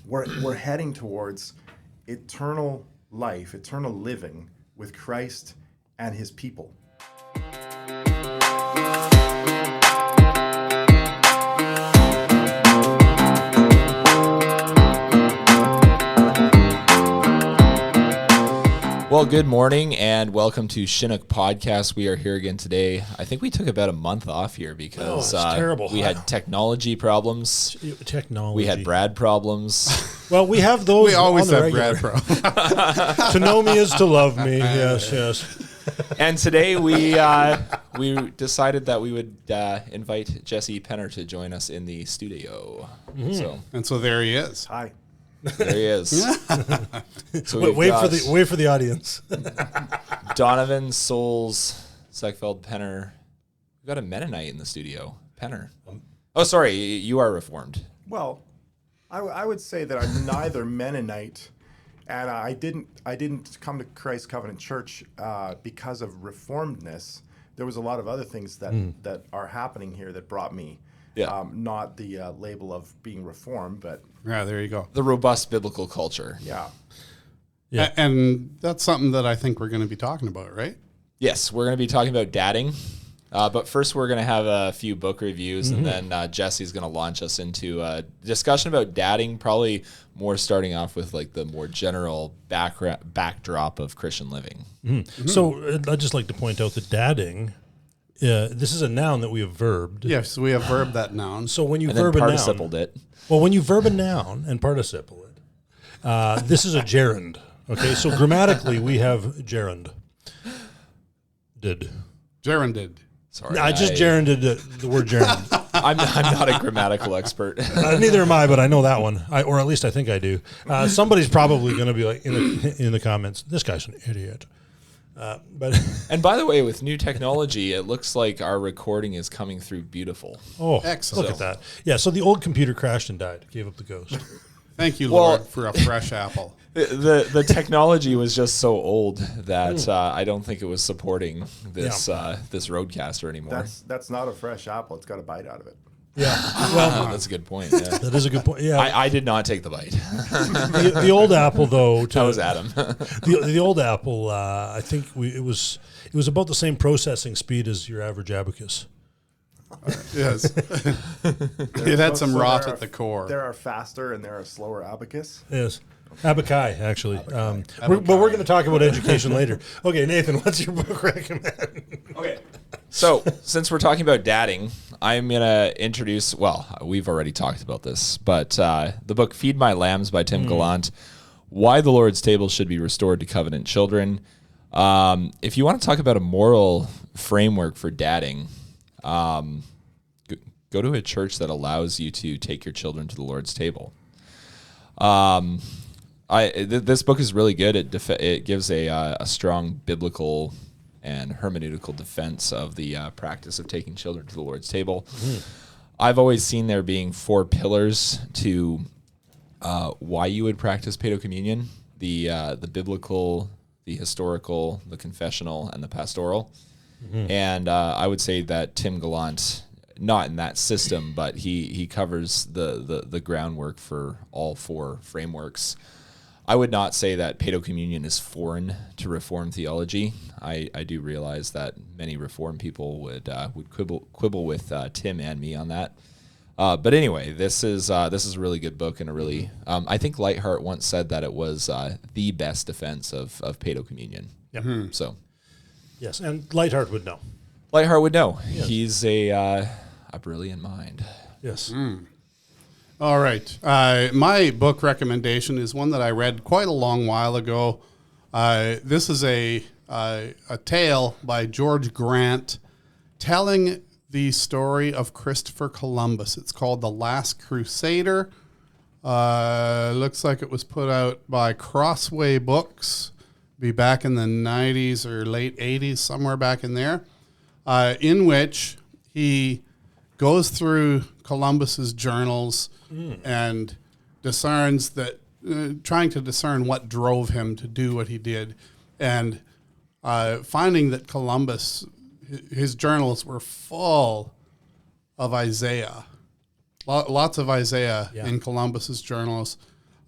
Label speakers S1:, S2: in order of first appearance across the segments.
S1: we're heading towards eternal life, eternal living with Christ and his people.
S2: Well, good morning and welcome to Chinook Podcast. We are here again today. I think we took about a month off here because
S3: terrible.
S2: We had technology problems. We had Brad problems.
S3: Well, we have those.
S4: We always
S3: on the
S4: have
S3: regular.
S4: Brad problems.
S3: To know me is to love me. Yes.
S2: And today we decided that we would invite Jesse Penner to join us in the studio.
S4: So there he is.
S1: Hi.
S2: There he is. So
S3: Wait for the audience.
S2: Donovan, Souls, Seckfeld, Penner. We've got a Mennonite in the studio. Penner. Oh, sorry, you are Reformed.
S1: Well, I would say that I'm neither Mennonite, and I didn't come to Christ Covenant Church because of Reformedness. There was a lot of other things that are happening here that brought me. Yeah. Not the label of being Reformed, but...
S4: Yeah, there you go.
S2: The robust biblical culture.
S1: Yeah.
S4: And that's something that I think we're going to be talking about, right?
S2: Yes, we're going to be talking about dadding. But first, we're going to have a few book reviews, and then Jesse's going to launch us into a discussion about dadding, probably more starting off with like the more general backdrop of Christian living.
S3: So I'd just like to point out that dadding... this is a noun that we have verbed.
S4: Yes, we have verbed that noun.
S3: So when you
S2: And
S3: verb
S2: then
S3: a
S2: participled
S3: noun,
S2: it.
S3: well, when you verb a noun and participle it, this is a gerund. Okay, so grammatically we have gerund.
S4: Gerunded.
S2: Sorry,
S3: I just gerunded the word gerund.
S2: I'm not a grammatical expert.
S3: Neither am I, but I know that one, or at least I think I do. Somebody's probably going to be like in the comments, "This guy's an idiot." But
S2: And by the way, with new technology, it looks like our recording is coming through beautiful.
S3: oh,
S4: Excellent.
S3: look at that! Yeah, so the old computer crashed and died, gave up the ghost.
S4: Thank you,
S2: Well-
S4: Lord, for a fresh apple.
S2: The technology was just so old that I don't think it was supporting this this Roadcaster anymore.
S1: That's not a fresh apple. It's got a bite out of it.
S3: Yeah, well,
S2: That's a good point. Yeah.
S3: that is a good point. Yeah,
S2: I did not take the bite.
S3: the old Apple though.
S2: That was Adam.
S3: The old Apple. I think it was about the same processing speed as your average abacus.
S4: Yes. It had some rot at the core.
S1: There are faster and there are slower abacus.
S3: Yes. Abakai, actually. But we're going to talk about education later. Okay, Nathan, what's your book recommend?
S2: Okay. So, since we're talking about dadding, I'm going to introduce, well, we've already talked about this, but the book Feed My Lambs by Tim Gallant, Why the Lord's Table Should Be Restored to Covenant Children. If you want to talk about a moral framework for dadding, go to a church that allows you to take your children to the Lord's table. This book is really good. It gives a strong biblical and hermeneutical defense of the practice of taking children to the Lord's table. I've always seen there being 4 pillars to why you would practice paedocommunion: the biblical, the historical, the confessional, and the pastoral. And I would say that Tim Gallant, not in that system, but he covers the groundwork for all 4 frameworks. I would not say that paedocommunion is foreign to Reformed theology. I do realize that many Reformed people would quibble with Tim and me on that. But anyway, this is a really good book and a really I think Lightheart once said that it was the best defense of paedocommunion.
S3: Yep.
S2: So
S3: Yes, and Lightheart would know.
S2: Lightheart would know.
S3: Yes.
S2: He's a brilliant mind.
S3: Yes.
S4: All right. My book recommendation is one that I read quite a long while ago. This is a tale by George Grant telling the story of Christopher Columbus. It's called The Last Crusader. Looks like it was put out by Crossway Books. Be back in the 90s or late 80s, somewhere back in there, in which he goes through Columbus's journals and discerns that, trying to discern what drove him to do what he did, and finding that Columbus, his journals were full of Isaiah, lots of Isaiah in Columbus's journals.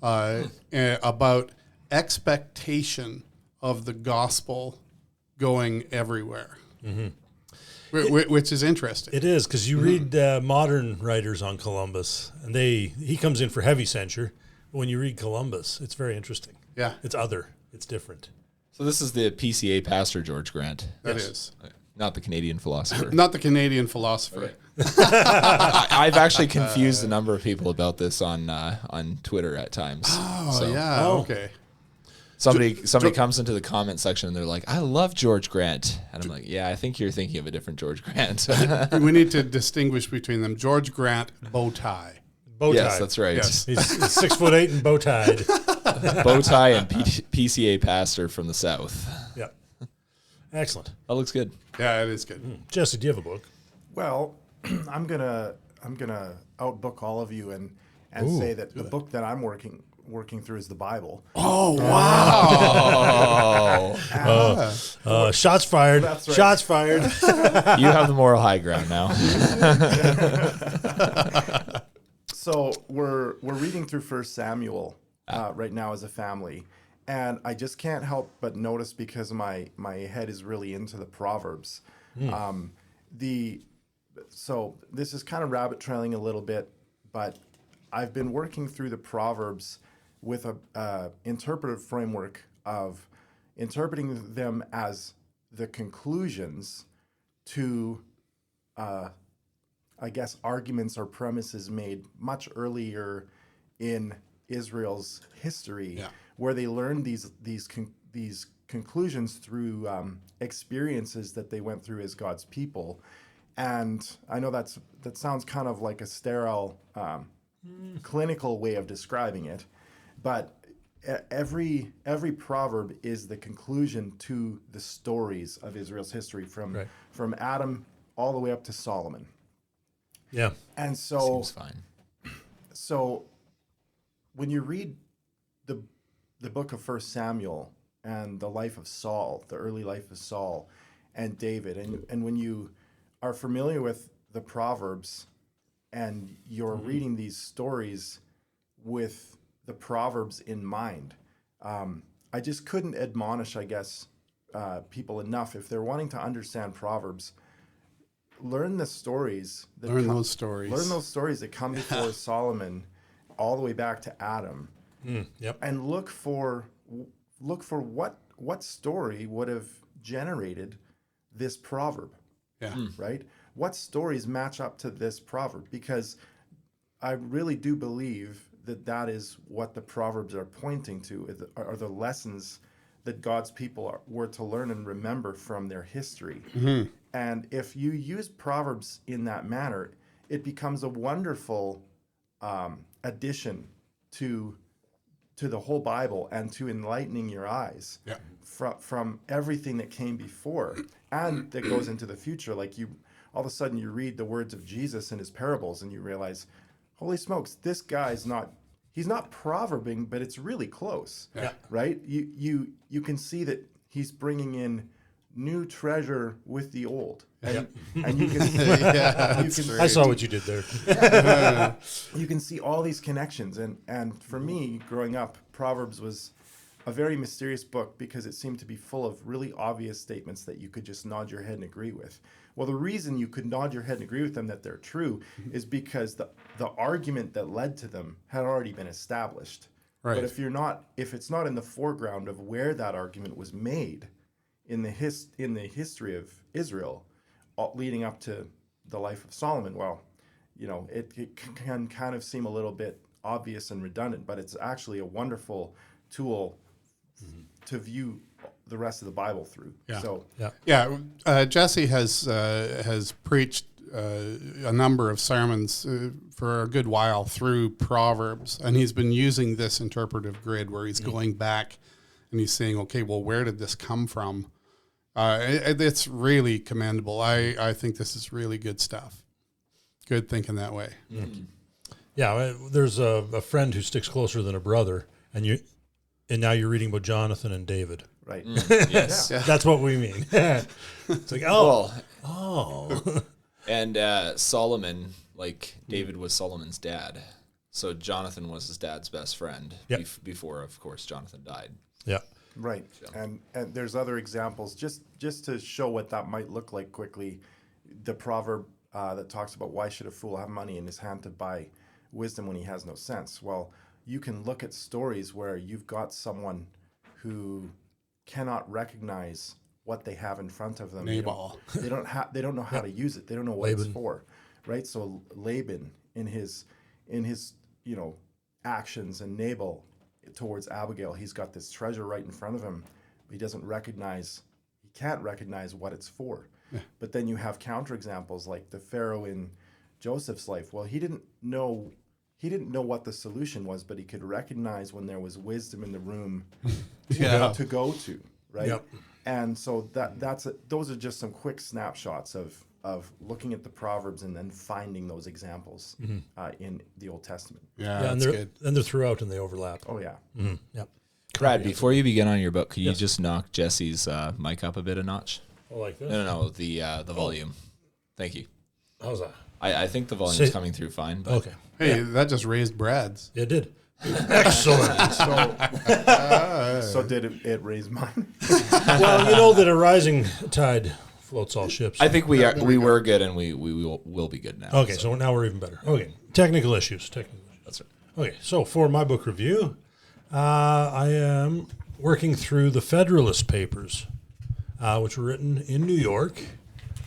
S4: about expectation of the gospel going everywhere, which is interesting.
S3: It is, because you read modern writers on Columbus, and he comes in for heavy censure. But when you read Columbus, it's very interesting.
S4: Yeah.
S3: It's other. It's different.
S2: So this is the PCA pastor, George Grant.
S4: That is.
S2: Not the Canadian philosopher.
S4: Not the Canadian philosopher.
S2: I've actually confused a number of people about this on Twitter at times.
S4: Oh, okay.
S2: Somebody comes into the comment section and they're like, "I love George Grant," and I'm like, "Yeah, I think you're thinking of a different George Grant."
S4: We need to distinguish between them. George Grant, bow tie.
S3: Bow tie.
S2: Yes, that's right.
S4: Yes.
S3: He's 6'8" and bow tied.
S2: Bow tie and PCA pastor from the South.
S3: Yeah. Excellent.
S2: That looks good.
S4: Yeah, it is good.
S3: Jesse, do you have a book?
S1: Well, I'm gonna outbook all of you and say that the book that I'm working through is the Bible.
S4: Oh, wow.
S3: Shots fired.
S1: That's right.
S3: Shots fired.
S2: You have the moral high ground now.
S1: So we're reading through 1 Samuel right now as a family, and I just can't help but notice, because my head is really into the Proverbs. So this is kind of rabbit trailing a little bit, but I've been working through the Proverbs with a interpretive framework of interpreting them as the conclusions to I guess arguments or premises made much earlier in Israel's history, where they learned these conclusions through experiences that they went through as God's people. And I know that sounds kind of like a sterile clinical way of describing it, but every proverb is the conclusion to the stories of Israel's history from Adam all the way up to Solomon.
S3: Yeah.
S1: And so
S2: Seems fine.
S1: So when you read the book of 1 Samuel and the life of Saul, the early life of Saul and David, and when you are familiar with the Proverbs and you're reading these stories with the Proverbs in mind, I just couldn't admonish, I guess, people enough. If they're wanting to understand Proverbs, learn the stories.
S4: Learn those stories
S1: that come before Solomon, all the way back to Adam, and look for what story would have generated this proverb.
S4: Yeah.
S1: Right? What stories match up to this proverb? Because I really do believe that is what the Proverbs are pointing to, are the lessons that God's people were to learn and remember from their history. Mm-hmm. And if you use Proverbs in that manner, it becomes a wonderful addition to the whole Bible and to enlightening your eyes from everything that came before and that goes into the future. Like all of a sudden you read the words of Jesus in his parables and you realize, holy smokes, this guy's he's not proverbing, but it's really close, right? You can see that he's bringing in new treasure with the old. And you can see,
S3: I saw what you did there.
S1: you can see all these connections. And for me, growing up, Proverbs was a very mysterious book because it seemed to be full of really obvious statements that you could just nod your head and agree with. Well, the reason you could nod your head and agree with them that they're true is because the argument that led to them had already been established. Right. But if it's not in the foreground of where that argument was made in the history of Israel, leading up to the life of Solomon, well, it can kind of seem a little bit obvious and redundant, but it's actually a wonderful tool to view the rest of the Bible through.
S4: Jesse has preached a number of sermons for a good while through Proverbs, and he's been using this interpretive grid where he's going back and he's saying, okay, well, where did this come from? It's really commendable. I think this is really good stuff. Good thinking that way.
S3: Yeah, there's a friend who sticks closer than a brother, and now you're reading about Jonathan and David.
S1: Right.
S2: Yes.
S3: That's what we mean. It's like, And
S2: Solomon, like David was Solomon's dad. So Jonathan was his dad's best friend before, of course, Jonathan died.
S3: Yeah.
S1: Right. And there's other examples just to show what that might look like quickly. The proverb that talks about why should a fool have money in his hand to buy wisdom when he has no sense? Well, you can look at stories where you've got someone who cannot recognize what they have in front of them.
S4: Nabal.
S1: They don't know how to use it. They don't know what it's for. Right? So Laban in his actions, and Nabal towards Abigail, he's got this treasure right in front of him. He can't recognize what it's for. Yeah. But then you have counterexamples like the Pharaoh in Joseph's life. Well, he didn't know what the solution was, but he could recognize when there was wisdom in the room to go to, right? Yep. And so those are just some quick snapshots of looking at the Proverbs and then finding those examples in the Old Testament.
S3: Yeah, and they're throughout and they overlap.
S1: Oh, yeah.
S3: Mm-hmm. Yep.
S2: Brad, before you begin on your book, could you just knock Jesse's mic up a bit a notch?
S3: Oh, like this?
S2: No, the volume. Thank you.
S3: How's that?
S2: I think the volume's coming through fine. But
S3: okay.
S4: Hey, that just raised Brad's.
S3: It did. Excellent.
S1: So did it raise mine?
S3: Well, you know that a rising tide floats all ships.
S2: I think we were good, and we will be good now.
S3: Okay, so now we're even better. Okay, technical issues.
S2: That's right.
S3: Okay, so for my book review, I am working through the Federalist Papers, which were written in New York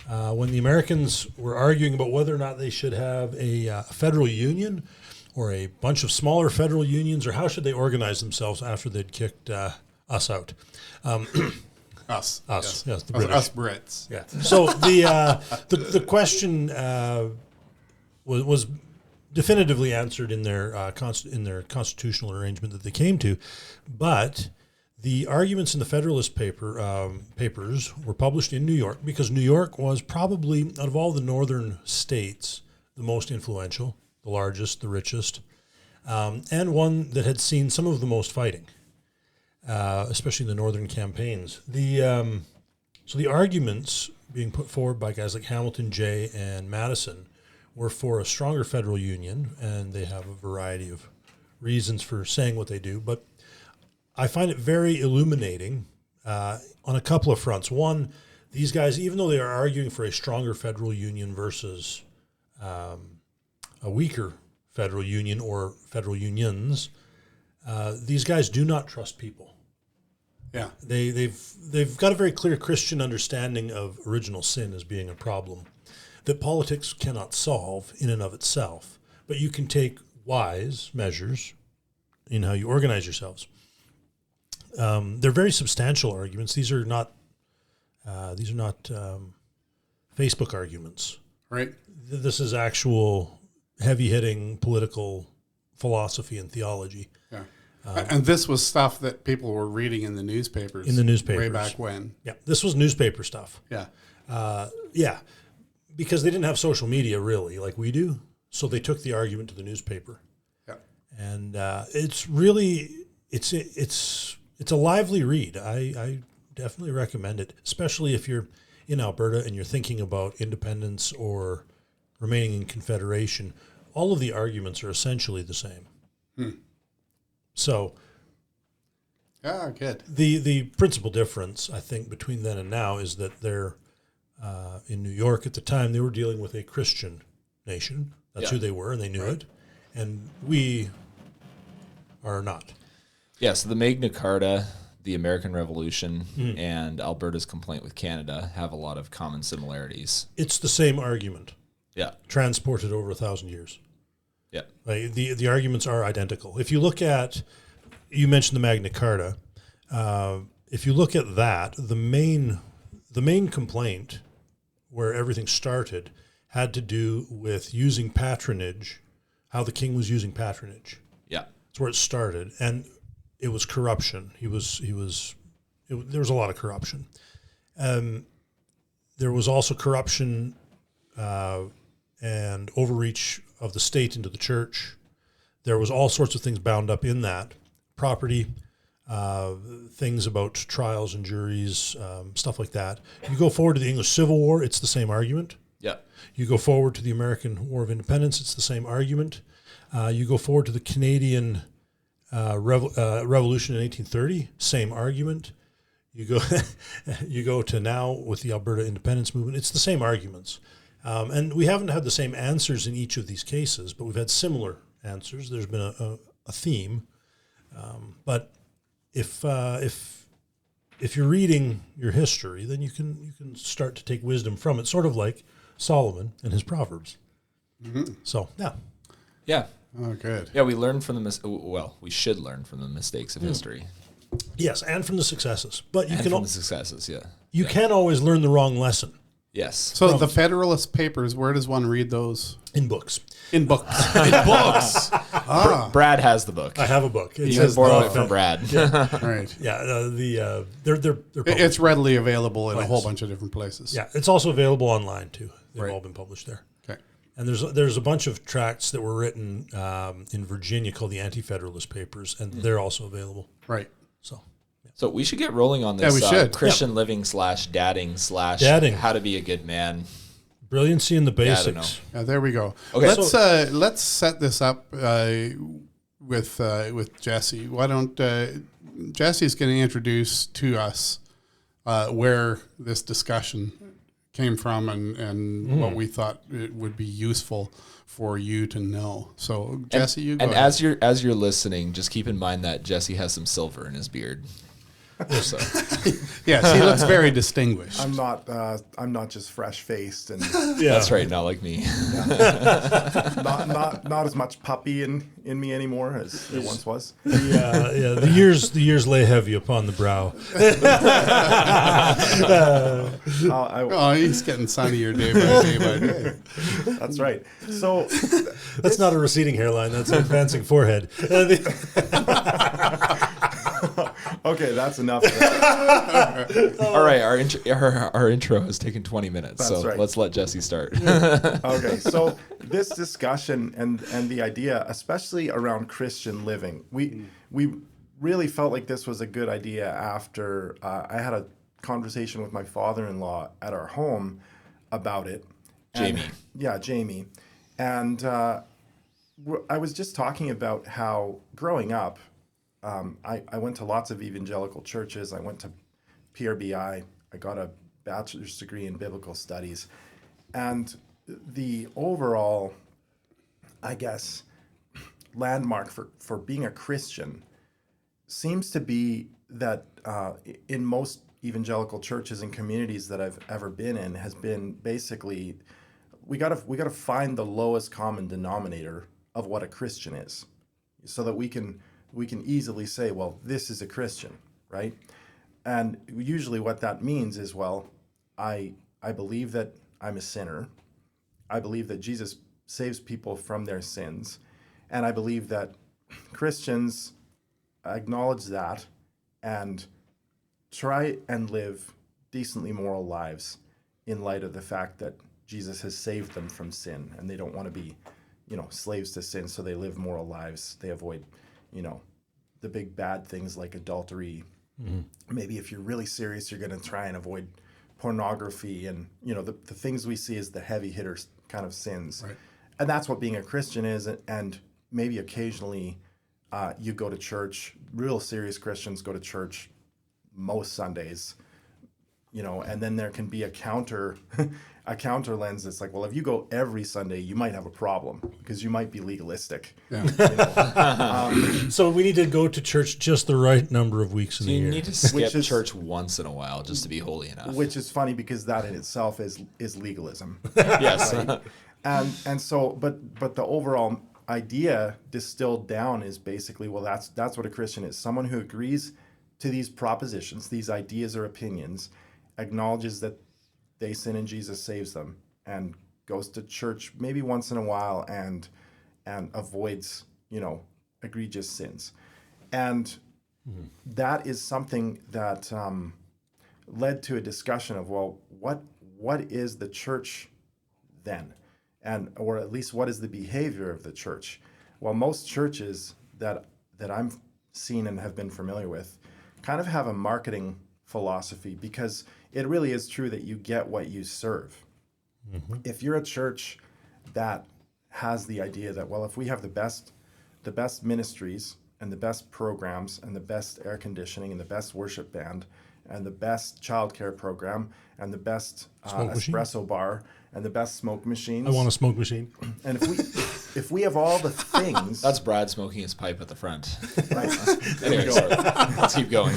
S3: when the Americans were arguing about whether or not they should have a federal union or a bunch of smaller federal unions, or how should they organize themselves after they'd kicked us out.
S4: Us,
S3: yes, the
S4: British.
S3: British.
S4: Us Brits.
S3: Yeah. So the question was definitively answered in their constitutional arrangement that they came to, but the arguments in the Federalist papers were published in New York because New York was probably, out of all the northern states, the most influential, the largest, the richest, and one that had seen some of the most fighting. Especially in the northern campaigns. So the arguments being put forward by guys like Hamilton, Jay, and Madison were for a stronger federal union, and they have a variety of reasons for saying what they do. But I find it very illuminating on a couple of fronts. One, these guys, even though they are arguing for a stronger federal union versus a weaker federal union or federal unions, these guys do not trust people.
S4: Yeah,
S3: they've got a very clear Christian understanding of original sin as being a problem that politics cannot solve in and of itself. But you can take wise measures in how you organize yourselves. They're very substantial arguments. These are not Facebook arguments.
S4: Right.
S3: This is actual heavy-hitting political philosophy and theology.
S4: Yeah. And this was stuff that people were reading in the newspapers. Way back when.
S3: Yeah, this was newspaper stuff.
S4: Yeah.
S3: Because they didn't have social media really like we do, so they took the argument to the newspaper.
S4: Yeah.
S3: And it's really it's a lively read. I definitely recommend it, especially if you're in Alberta and you're thinking about independence or remaining in Confederation. All of the arguments are essentially the same. So,
S4: good.
S3: The principal difference, I think, between then and now is that they're in New York at the time. They were dealing with a Christian nation. That's who they were, and they knew it. And we are not.
S2: Yeah. So the Magna Carta, the American Revolution, and Alberta's complaint with Canada have a lot of common similarities.
S3: It's the same argument.
S2: Yeah.
S3: Transported over 1,000 years.
S2: Yeah.
S3: Like the arguments are identical. If you look at, you mentioned the Magna Carta. If you look at that, the main complaint where everything started had to do with using patronage, how the king was using patronage.
S2: Yeah.
S3: That's where it started, and it was corruption. There was a lot of corruption. There was also corruption and overreach of the state into the church. There was all sorts of things bound up in that. Property, things about trials and juries, stuff like that. You go forward to the English Civil War, it's the same argument.
S2: Yeah.
S3: You go forward to the American War of Independence, it's the same argument. You go forward to the Canadian Revolution in 1830, same argument. You go to now with the Alberta independence movement. It's the same arguments, and we haven't had the same answers in each of these cases, but we've had similar answers. There's been a theme, but if you're reading your history, then you can start to take wisdom from it, sort of like Solomon and his Proverbs. Mm-hmm. So
S2: Yeah.
S4: Oh, good.
S2: Yeah, we learn from we should learn from the mistakes of history.
S3: Yes, and from the successes. But you
S2: And
S3: can
S2: from the successes, yeah.
S3: you can always learn the wrong lesson
S2: Yes.
S4: So the Federalist Papers, where does one read those?
S3: in books.
S4: In books. In books.
S2: Brad has the book.
S3: I have a book. It
S2: He
S3: says
S2: was borrowed it
S3: the-
S2: from Brad.
S4: Right.
S3: Yeah, they're published.
S4: It's readily available in a
S3: Nice.
S4: whole bunch of different places.
S3: Yeah, it's also available online too. They've
S4: Right.
S3: all been published there.
S4: Okay.
S3: And there's a bunch of tracts that were written in Virginia called the Anti-Federalist Papers, and they're also available.
S4: Right.
S3: So
S2: So we should get rolling on this
S4: Yeah, we should.
S2: Christian living / dadding /
S3: Dadding.
S2: how to be a good man.
S3: brilliancy in the
S2: I don't
S3: basics.
S4: Yeah, there we go.
S2: Okay.
S4: Let's set this up with Jesse. Why don't Jesse's going to introduce to us where this discussion came from and what we thought it would be useful for you to know. So Jesse, you go
S2: And
S4: ahead.
S2: as you're listening, just keep in mind that Jesse has some silver in his beard. So,
S4: Yes, he looks very distinguished.
S1: I'm not just fresh faced and
S3: Yeah,
S2: that's right, not like me.
S1: not as much puppy in me anymore as it once was.
S3: Yeah. The years lay heavy upon the brow.
S4: Oh, he's getting sunnier day by day.
S1: That's right. So
S3: That's not a receding hairline. That's an advancing forehead.
S1: okay, that's enough.
S2: All right, our intro has taken 20 minutes,
S1: That's
S2: so
S1: right.
S2: let's let Jesse start.
S1: Okay, so this discussion and the idea, especially around Christian living, we really felt like this was a good idea after I had a conversation with my father-in-law at our home about it.
S2: Jamie.
S1: Jamie. And I was just talking about how growing up, I went to lots of evangelical churches. I went to PRBI. I got a bachelor's degree in biblical studies. And the overall, I guess, landmark for being a Christian seems to be that in most evangelical churches and communities that I've ever been in has been basically we gotta find the lowest common denominator of what a Christian is, so that we can easily say, well, this is a Christian, right? And usually what that means is, well, I believe that I'm a sinner. I believe that Jesus saves people from their sins. And I believe that Christians acknowledge that and try and live decently moral lives in light of the fact that Jesus has saved them from sin, and they don't want to be, slaves to sin, so they live moral lives. They avoid, the big bad things like adultery. Mm-hmm. Maybe if you're really serious, you're going to try and avoid pornography and, the things we see as the heavy hitter kind of sins. Right. And that's what being a Christian is. And maybe occasionally you go to church. Real serious Christians go to church most Sundays, and then there can be a counter lens that's like, well, if you go every Sunday, you might have a problem because you might be legalistic. Yeah.
S3: So we need to go to church just the right number of weeks in the
S2: You
S3: year.
S2: need to skip church once in a while just to be holy enough.
S1: Which is funny because that in itself is legalism.
S2: Yes.
S1: Right? And so, but the overall idea distilled down is basically, well, that's what a Christian is. Someone who agrees to these propositions, these ideas or opinions, acknowledges that they sin and Jesus saves them, and goes to church maybe once in a while and avoids, egregious sins. And that is something that led to a discussion of, well, what is the church then? Or at least what is the behavior of the church? Well, most churches that I'm seen and have been familiar with kind of have a marketing philosophy, because it really is true that you get what you serve. Mm-hmm. If you're a church that has the idea that, well, if we have the best ministries and the best programs and the best air conditioning and the best worship band and the best childcare program and the best espresso bar and the best smoke machines.
S3: I want a smoke machine.
S1: And if we have all the things,
S2: That's Brad smoking his pipe at the front.
S1: right?
S2: Anyways, let's keep going.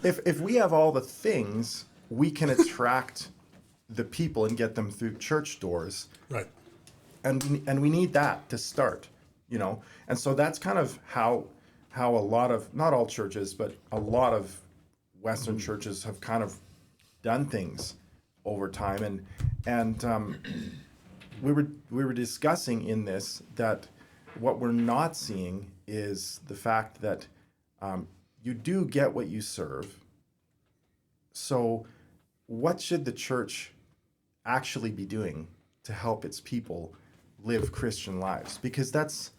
S1: If we have all the things, we can attract the people and get them through church doors.
S3: Right.
S1: And we need that to start, you know. And so that's kind of how a lot of, not all churches, but a lot of Western churches have kind of done things over time. And we were discussing in this that what we're not seeing is the fact that you do get what you serve. So what should the church actually be doing to help its people live Christian lives? Because that's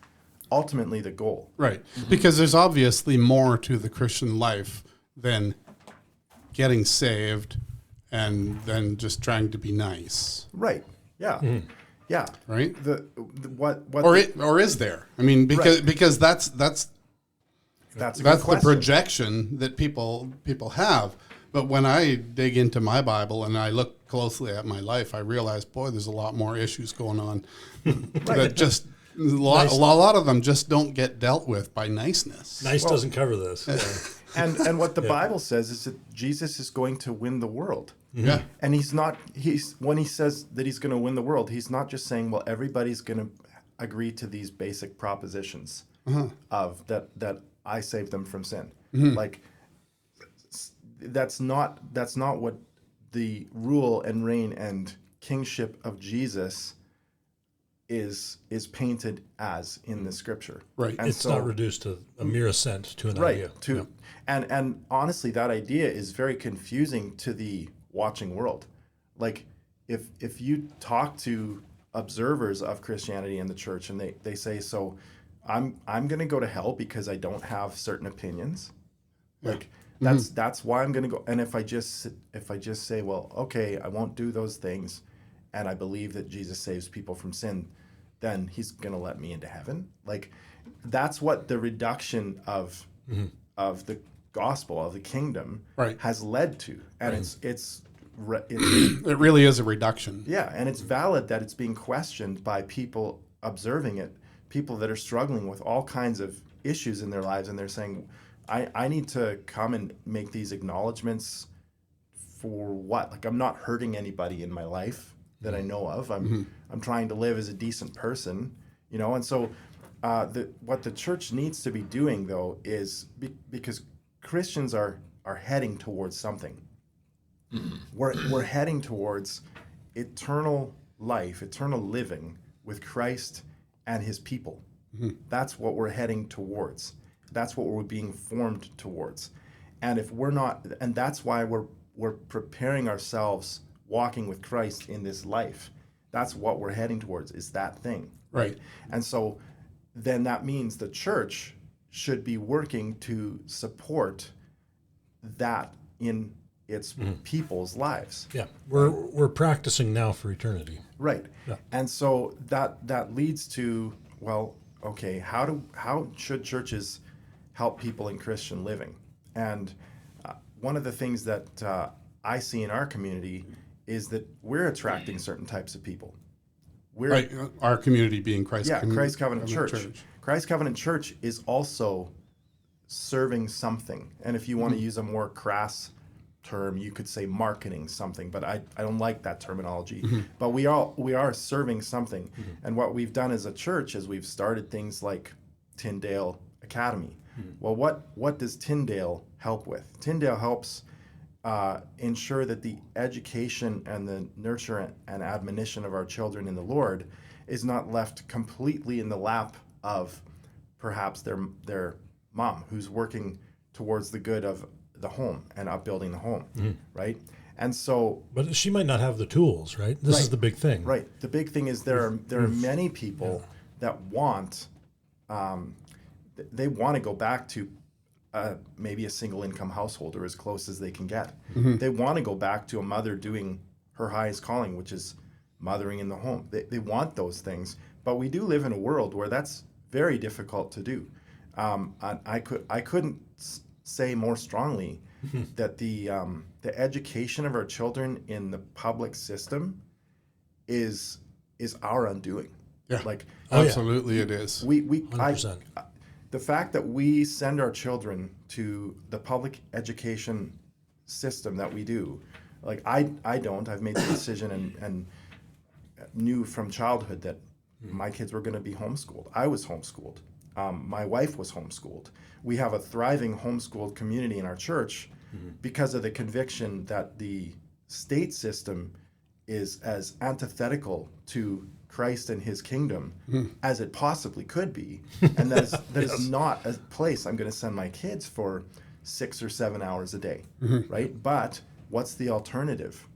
S1: ultimately the goal.
S4: Right. Because there's obviously more to the Christian life than getting saved and then just trying to be nice.
S1: Right. Yeah. Yeah.
S4: Right.
S1: What
S4: Or is there? I mean, because that's
S1: that's a good
S4: the
S1: question.
S4: projection that people have. But when I dig into my Bible and I look closely at my life, I realize, boy, there's a lot more issues going on that just a lot of them just don't get dealt with by niceness.
S3: Nice doesn't cover this.
S1: And what the Bible says is that Jesus is going to win the world.
S4: Yeah.
S1: And when he says that he's going to win the world, he's not just saying, well, everybody's going to agree to these basic propositions of that I saved them from sin. Like that's not what the rule and reign and kingship of Jesus is painted as in the scripture.
S4: Right.
S1: And
S3: It's not reduced to a mere assent to an idea.
S1: Right. And honestly, that idea is very confusing to the watching world. Like if you talk to observers of Christianity and the church and they say, so I'm going to go to hell because I don't have certain opinions. Like that's why I'm going to go. And if I just say, well, okay, I won't do those things and I believe that Jesus saves people from sin, then he's going to let me into heaven. Like that's what the reduction of the gospel of the kingdom has led to. And
S4: It really is a reduction.
S1: yeah, and it's valid that it's being questioned by people observing it, people that are struggling with all kinds of issues in their lives, and they're saying, I need to come and make these acknowledgments for what? Like, I'm not hurting anybody in my life that I know of. I'm trying to live as a decent person, you know. And so, what the church needs to be doing, though, is because Christians are heading towards something. We're heading towards eternal life, eternal living with Christ and his people. That's what we're heading towards. That's what we're being formed towards. And if we're not, and that's why we're preparing ourselves walking with Christ in this life. That's what we're heading towards, is that thing.
S4: Right.
S1: And so then that means the church should be working to support that in its people's lives.
S3: Yeah, we're practicing now for eternity.
S1: Right.
S3: Yeah.
S1: And so that leads to, well, okay, how should churches help people in Christian living? And one of the things that I see in our community is that we're attracting certain types of people.
S4: Right. Our community being Christ
S1: Covenant Church. Christ Covenant Church is also serving something. And if you want to use a more crass term, you could say marketing something, but I don't like that terminology. But we are serving something. And what we've done as a church is we've started things like Tyndale Academy. Well, what does Tyndale help with? Tyndale helps ensure that the education and the nurture and admonition of our children in the Lord is not left completely in the lap of perhaps their mom, who's working towards the good of the home and upbuilding the home, right? And so,
S3: but she might not have the tools, right? This is the big thing,
S1: right? The big thing is there are many people that want they want to go back to maybe a single income household or as close as they can get. They want to go back to a mother doing her highest calling, which is mothering in the home. They want those things, But we do live in a world where that's very difficult to do. I couldn't say more strongly that the education of our children in the public system is our undoing.
S4: Yeah,
S1: Like,
S4: absolutely, it is.
S1: we
S3: 100%.
S1: the fact that we send our children to the public education system that we do, like I've made the decision and knew from childhood that my kids were going to be homeschooled. I was homeschooled. My wife was homeschooled. We have a thriving homeschooled community in our church because of the conviction that the state system is as antithetical to Christ and his kingdom as it possibly could be. And that is not a place I'm going to send my kids for 6 or 7 hours a day, right? But what's the alternative?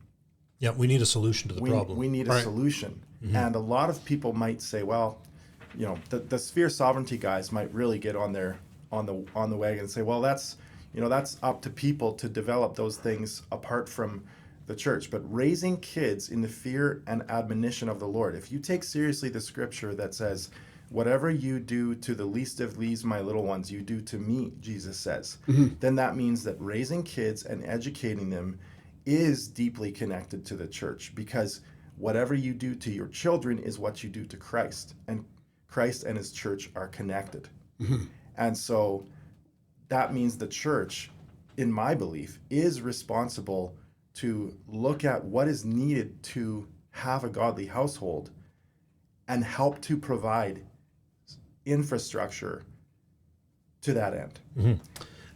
S3: Yeah, we need a solution to the problem.
S1: We need a solution. And a lot of people might say, well, you know, the sphere sovereignty guys might really get on the wagon and say, well, that's up to people to develop those things apart from the church. But raising kids in the fear and admonition of the Lord, if you take seriously the scripture that says, whatever you do to the least of these my little ones, you do to me, Jesus says, then that means that raising kids and educating them is deeply connected to the church, because whatever you do to your children is what you do to Christ, and Christ and his church are connected. And so that means the church, in my belief, is responsible to look at what is needed to have a godly household and help to provide infrastructure to that end.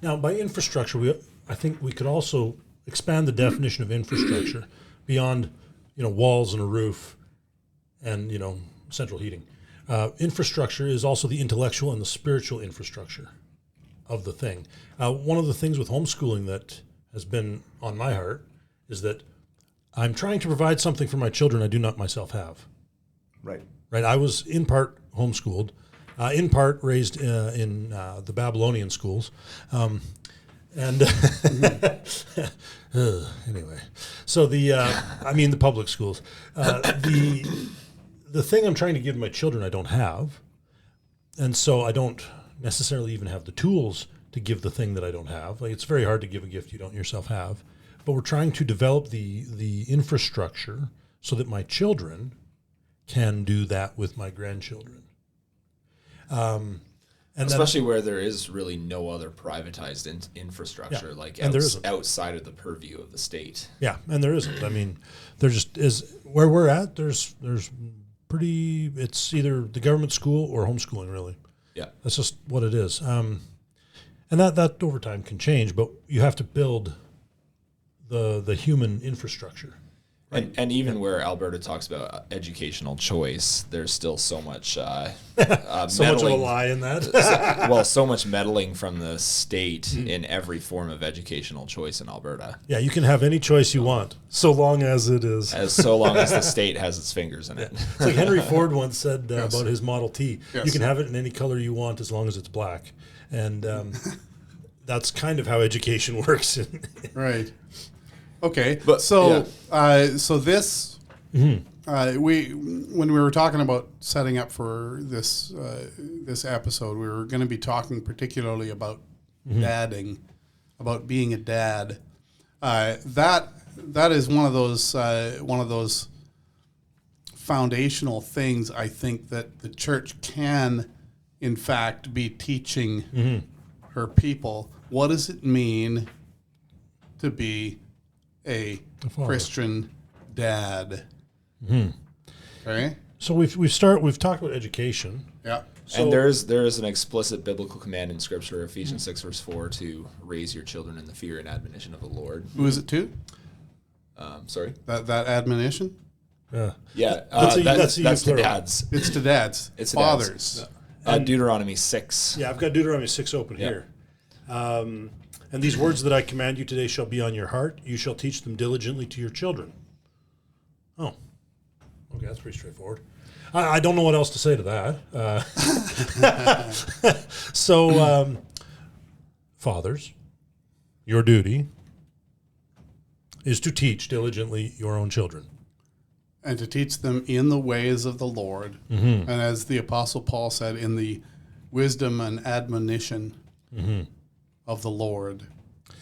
S3: Now, by infrastructure, I think we could also expand the definition of infrastructure beyond, walls and a roof and, central heating. Infrastructure is also the intellectual and the spiritual infrastructure of the thing. One of the things with homeschooling that has been on my heart is that I'm trying to provide something for my children I do not myself have.
S1: Right.
S3: Right. I was in part homeschooled, in part raised in the Babylonian schools. Anyway, so the public schools. The thing I'm trying to give my children I don't have, and so I don't necessarily even have the tools to give the thing that I don't have. Like, it's very hard to give a gift you don't yourself have. But we're trying to develop the infrastructure so that my children can do that with my grandchildren. And
S2: especially where there is really no other privatized infrastructure, outside of the purview of the state.
S3: Yeah, and there isn't. I mean, there just is. Where we're at, there's pretty. It's either the government school or homeschooling, really.
S2: Yeah,
S3: that's just what it is. And that over time can change, but you have to build the human infrastructure.
S2: Right. And even where Alberta talks about educational choice, there's still so much
S3: so much of a lie in that.
S2: so much meddling from the state in every form of educational choice in Alberta.
S3: Yeah, you can have any choice you want, so long as it is.
S2: So long as the state has its fingers in it.
S3: It's like Henry Ford once said about his Model T. Yes. You can have it in any color you want as long as it's black. And that's kind of how education works.
S4: Right. Okay,
S2: but
S4: so this when we were talking about setting up for this this episode, we were going to be talking particularly about dadding, about being a dad. That is one of those foundational things I think that the church can, in fact, be teaching her people. What does it mean to be a Christian dad? Okay.
S3: So we've talked about education.
S4: Yeah.
S2: So, and there is an explicit biblical command in Scripture, Ephesians 6 verse 4, to raise your children in the fear and admonition of the Lord.
S4: Who is it to?
S2: Sorry.
S4: That admonition.
S2: Yeah. That's to dads.
S4: It's to dads.
S2: It's
S4: fathers.
S2: Deuteronomy 6.
S3: Yeah, I've got Deuteronomy 6 open here. And these words that I command you today shall be on your heart. You shall teach them diligently to your children. Oh, okay, that's pretty straightforward. I don't know what else to say to that. So, fathers, your duty is to teach diligently your own children.
S4: and to teach them in the ways of the Lord. And as the Apostle Paul said, in the wisdom and admonition of the Lord.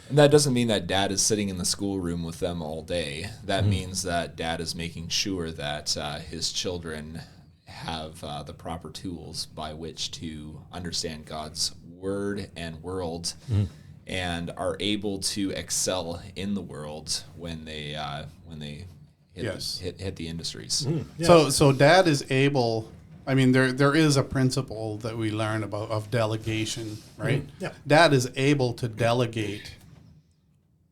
S2: And that doesn't mean that dad is sitting in the schoolroom with them all day. That means that dad is making sure that his children have the proper tools by which to understand God's word and world, and are able to excel in the world when they hit the industries.
S4: So dad is able. I mean, there is a principle that we learn about of delegation, right?
S3: Yeah.
S4: Dad is able to delegate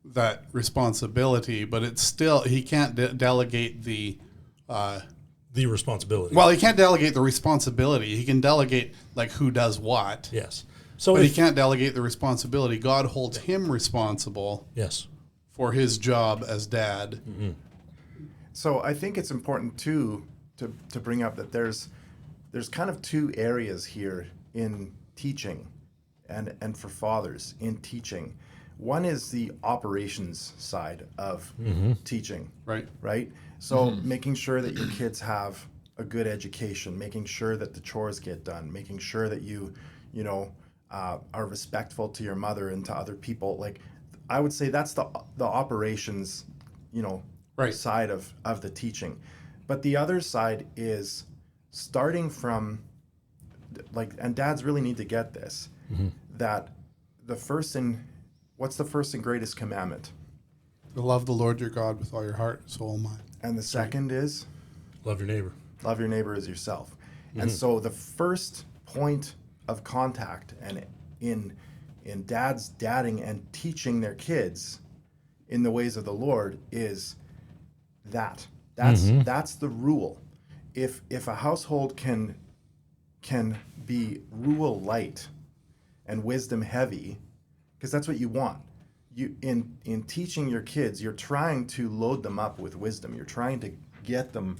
S4: that responsibility, but it's still he can't delegate the
S3: responsibility.
S4: well, he can't delegate the responsibility. He can delegate like who does what.
S3: Yes. So
S4: But he can't delegate the responsibility. God holds him responsible
S3: Yes.
S4: for his job as dad.
S1: So I think it's important too to bring up that there's kind of two areas here in teaching and for fathers in teaching. One is the operations side of teaching,
S4: Right.
S1: So making sure that your kids have a good education, making sure that the chores get done, making sure that you are respectful to your mother and to other people. Like, I would say that's the operations,
S4: Right.
S1: side of the teaching. But the other side is starting from, and dads really need to get this, that what's the first and greatest commandment?
S4: To love the Lord your God with all your heart, soul, mind.
S1: And the second is?
S3: Love your neighbor.
S1: Love your neighbor as yourself. And so the first point of contact and in dads dadding and teaching their kids in the ways of the Lord is that's the rule. If a household can be rule light and wisdom heavy, because that's what you want. You in teaching your kids, you're trying to load them up with wisdom. You're trying to get them.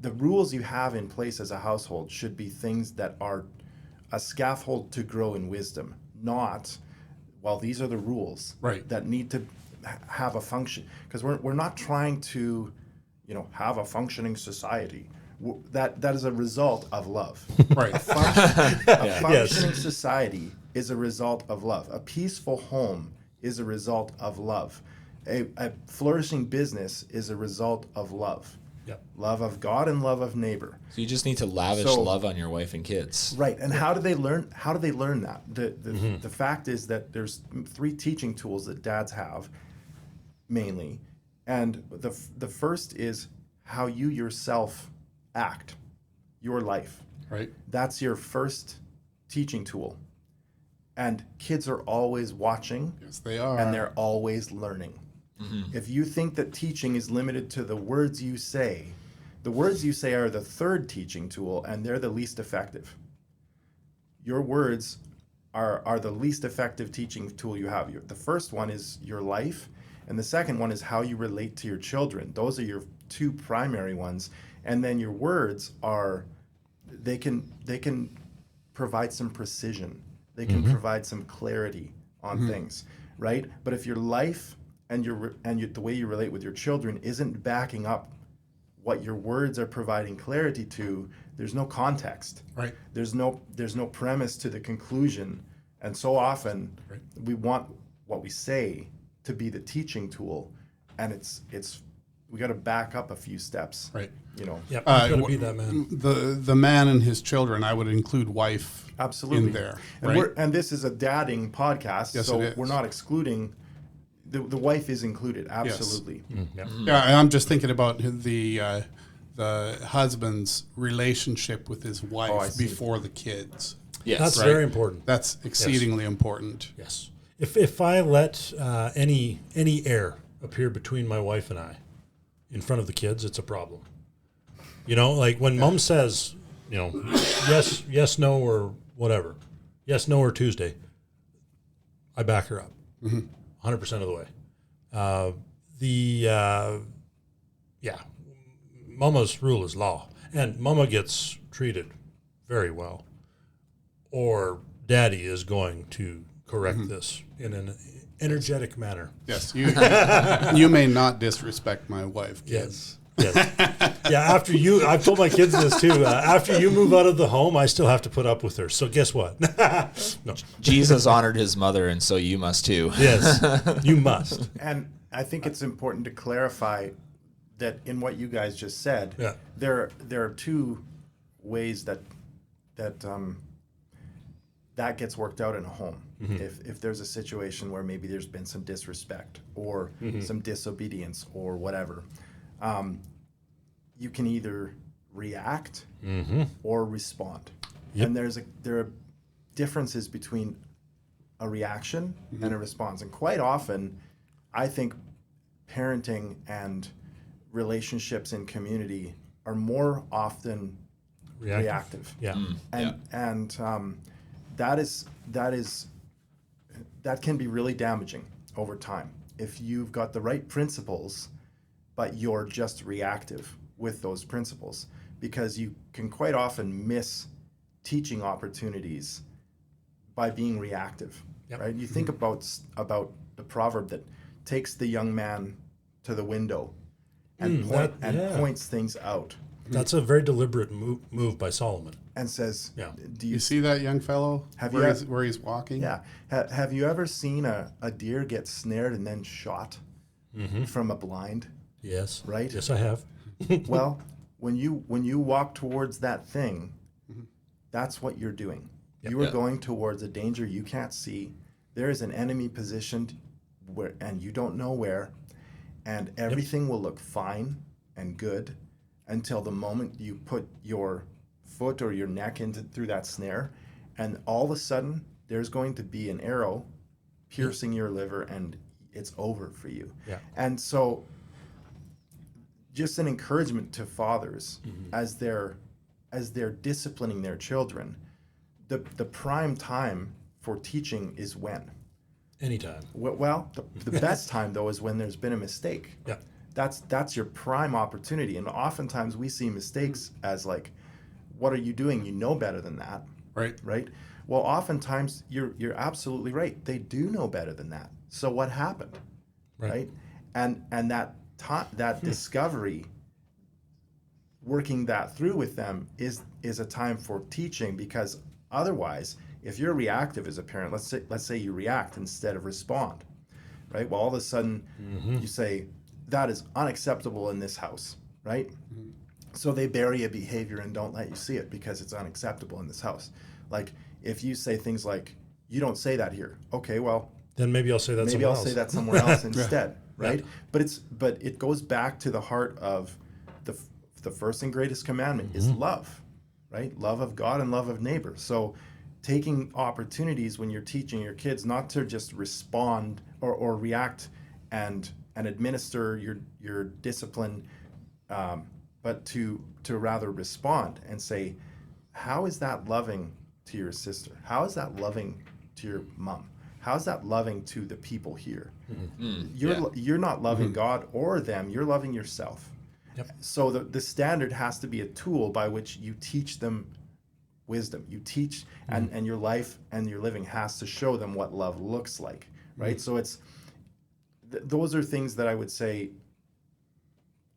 S1: The rules you have in place as a household should be things that are a scaffold to grow in wisdom, not, well, these are the rules that need to have a function. Because we're not trying to, have a functioning society. That is a result of love.
S4: Right.
S1: A functioning society is a result of love. A peaceful home is a result of love. A flourishing business is a result of love.
S3: Yep.
S1: Love of God and love of neighbor.
S2: So you just need to lavish love on your wife and kids.
S1: Right. And how do they learn that? The fact is that there's 3 teaching tools that dads have mainly. And the first is how you yourself act, your life.
S4: Right.
S1: That's your first teaching tool. And kids are always watching.
S4: Yes, they are.
S1: And they're always learning. If you think that teaching is limited to the words you say are the third teaching tool, and they're the least effective. Your words are the least effective teaching tool you have. The first one is your life, and the second one is how you relate to your children. Those are your 2 primary ones. And then your words they can provide some precision. They can provide some clarity on things, right? But if your life and the way you relate with your children isn't backing up what your words are providing clarity to, there's no context.
S4: Right.
S1: There's no premise to the conclusion. And so often we want what we say to be the teaching tool, and it's we got to back up a few steps.
S4: Right.
S3: Yep. Got to be that man.
S4: The man and his children, I would include wife
S1: Absolutely.
S4: in there.
S1: And, and this is a dadding podcast,
S4: Yes,
S1: so
S4: it is.
S1: we're not excluding. The wife is included, absolutely.
S3: Yep.
S4: Yeah, and I'm just thinking about the husband's relationship with his wife
S1: see.
S4: before the kids.
S2: Yes.
S3: That's
S4: Right.
S3: very important.
S4: That's exceedingly important.
S3: Yes. If I let any air appear between my wife and I in front of the kids, it's a problem. Like when mom says, yes, no, or whatever, yes, no, or Tuesday, I back her up 100% of the way. Mama's rule is law, and mama gets treated very well, or daddy is going to correct this in an energetic manner.
S4: Yes, you may not disrespect my wife, kids.
S3: Yes. Yes. Yeah, I've told my kids this too. After you move out of the home, I still have to put up with her. So guess what? No.
S2: Jesus honored his mother, and so you must too.
S3: Yes, you must.
S1: And I think it's important to clarify that in what you guys just said,
S3: Yeah.
S1: there are two ways that gets worked out in a home. If there's a situation where maybe there's been some disrespect or some disobedience or whatever, you can either react or respond.
S3: Yep.
S1: And there are differences between a reaction and a response. And quite often, I think parenting and relationships in community are more often reactive.
S3: Yeah.
S1: And that can be really damaging over time if you've got the right principles, but you're just reactive with those principles, because you can quite often miss teaching opportunities by being reactive.
S3: Yep.
S1: Right? You think about the proverb that takes the young man to the window and points things out.
S3: That's a very deliberate move by Solomon.
S1: And says,
S3: Yeah.
S1: do
S4: You see that young fellow where he's walking?
S1: Yeah. Have you ever seen a deer get snared and then shot from a blind?
S3: Yes.
S1: Right?
S3: Yes, I have.
S1: Well, when you walk towards that thing, that's what you're doing.
S3: Yep.
S1: You are
S2: Yeah.
S1: going towards a danger you can't see. There is an enemy positioned and you don't know where, and everything will look fine and good until the moment you put your foot or your neck through that snare, and all of a sudden there's going to be an arrow piercing your liver and it's over for you.
S3: Yeah.
S1: And so just an encouragement to fathers as they're disciplining their children, the prime time for teaching is when?
S3: Anytime.
S1: Well, the best time though is when there's been a mistake.
S3: Yeah.
S1: That's your prime opportunity. And oftentimes we see mistakes as like, what are you doing? You know better than that. Right? Well, oftentimes you're absolutely right. They do know better than that. So what happened? Right? And that discovery, working that through with them is a time for teaching, because otherwise, if you're reactive as a parent, let's say you react instead of respond, right? Well, all of a sudden you say, that is unacceptable in this house, right? So they bury a behavior and don't let you see it because it's unacceptable in this house. Like if you say things like, you don't say that here. Okay, well,
S3: Then maybe I'll say that somewhere else.
S1: say that somewhere else instead, right? But it goes back to the heart of the first and greatest commandment is love, right? Love of God and love of neighbor. So taking opportunities when you're teaching your kids not to just respond or react and administer your discipline, but to rather respond and say, how is that loving to your sister? How is that loving to your mom? How is that loving to the people here? You're not loving God or them. You're loving yourself.
S3: Yep.
S1: So the standard has to be a tool by which you teach them wisdom. You teach, and your life and your living has to show them what love looks like, right? So it's those are things that I would say.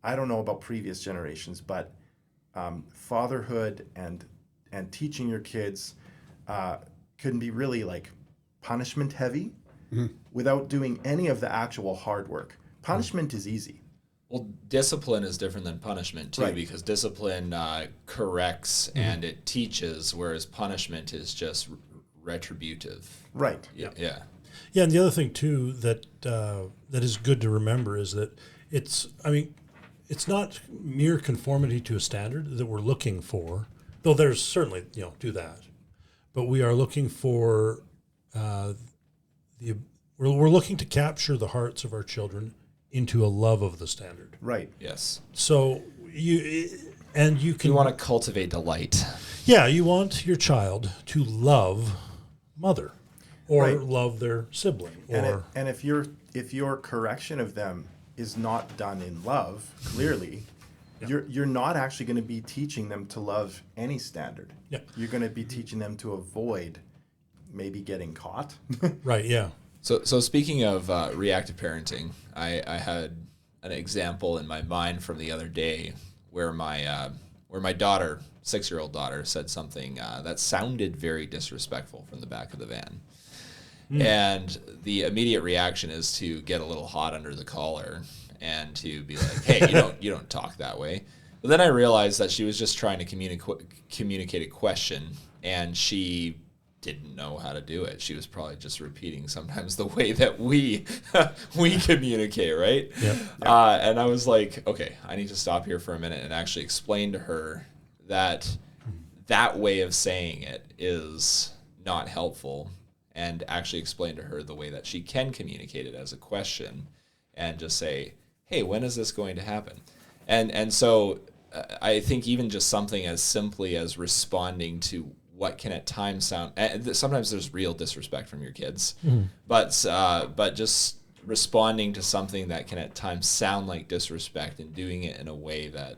S1: I don't know about previous generations, but fatherhood and teaching your kids can be really like punishment heavy without doing any of the actual hard work. Punishment is easy.
S2: Well, discipline is different than punishment too,
S1: Right.
S2: because discipline corrects and it teaches, whereas punishment is just retributive.
S1: Right.
S2: Yeah.
S3: Yeah, and the other thing too that is good to remember is that it's not mere conformity to a standard that we're looking for, though there's certainly do that, but we are looking for we're looking to capture the hearts of our children into a love of the standard.
S1: Right.
S2: Yes.
S3: So you can
S2: want to cultivate delight.
S3: Yeah, you want your child to love mother or
S1: Right.
S3: love their sibling
S1: And if your correction of them is not done in love, clearly, you're not actually going to be teaching them to love any standard.
S3: Yeah.
S1: You're going to be teaching them to avoid maybe getting caught.
S3: right, yeah.
S2: So speaking of reactive parenting, I had an example in my mind from the other day where my daughter, 6-year-old daughter, said something that sounded very disrespectful from the back of the van. And the immediate reaction is to get a little hot under the collar and to be like, hey, you don't talk that way. But then I realized that she was just trying to communicate a question, and she didn't know how to do it. She was probably just repeating sometimes the way that we communicate, right?
S3: Yep.
S2: And I was like, okay, I need to stop here for a minute and actually explain to her that way of saying it is not helpful, and actually explain to her the way that she can communicate it as a question and just say, hey, when is this going to happen? And so I think even just something as simply as responding to what can at times sound, sometimes there's real disrespect from your kids, but just responding to something that can at times sound like disrespect and doing it in a way that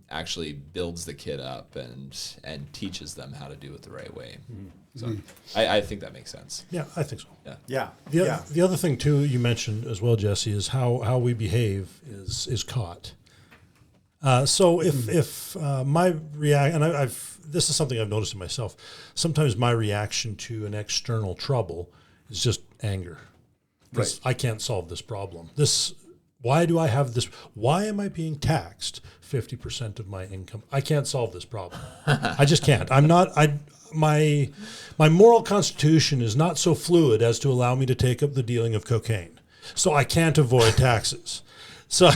S2: actually builds the kid up and teaches them how to do it the right way. So I think that makes sense.
S3: Yeah, I think so.
S1: Yeah.
S3: The other thing too you mentioned as well, Jesse, is how we behave is caught. So if my reaction, and this is something I've noticed in myself. Sometimes my reaction to an external trouble is just anger.
S1: Right.
S3: I can't solve this problem. Why do I have this? Why am I being taxed 50% of my income? I can't solve this problem. I just can't. My moral constitution is not so fluid as to allow me to take up the dealing of cocaine. So I can't avoid taxes. So,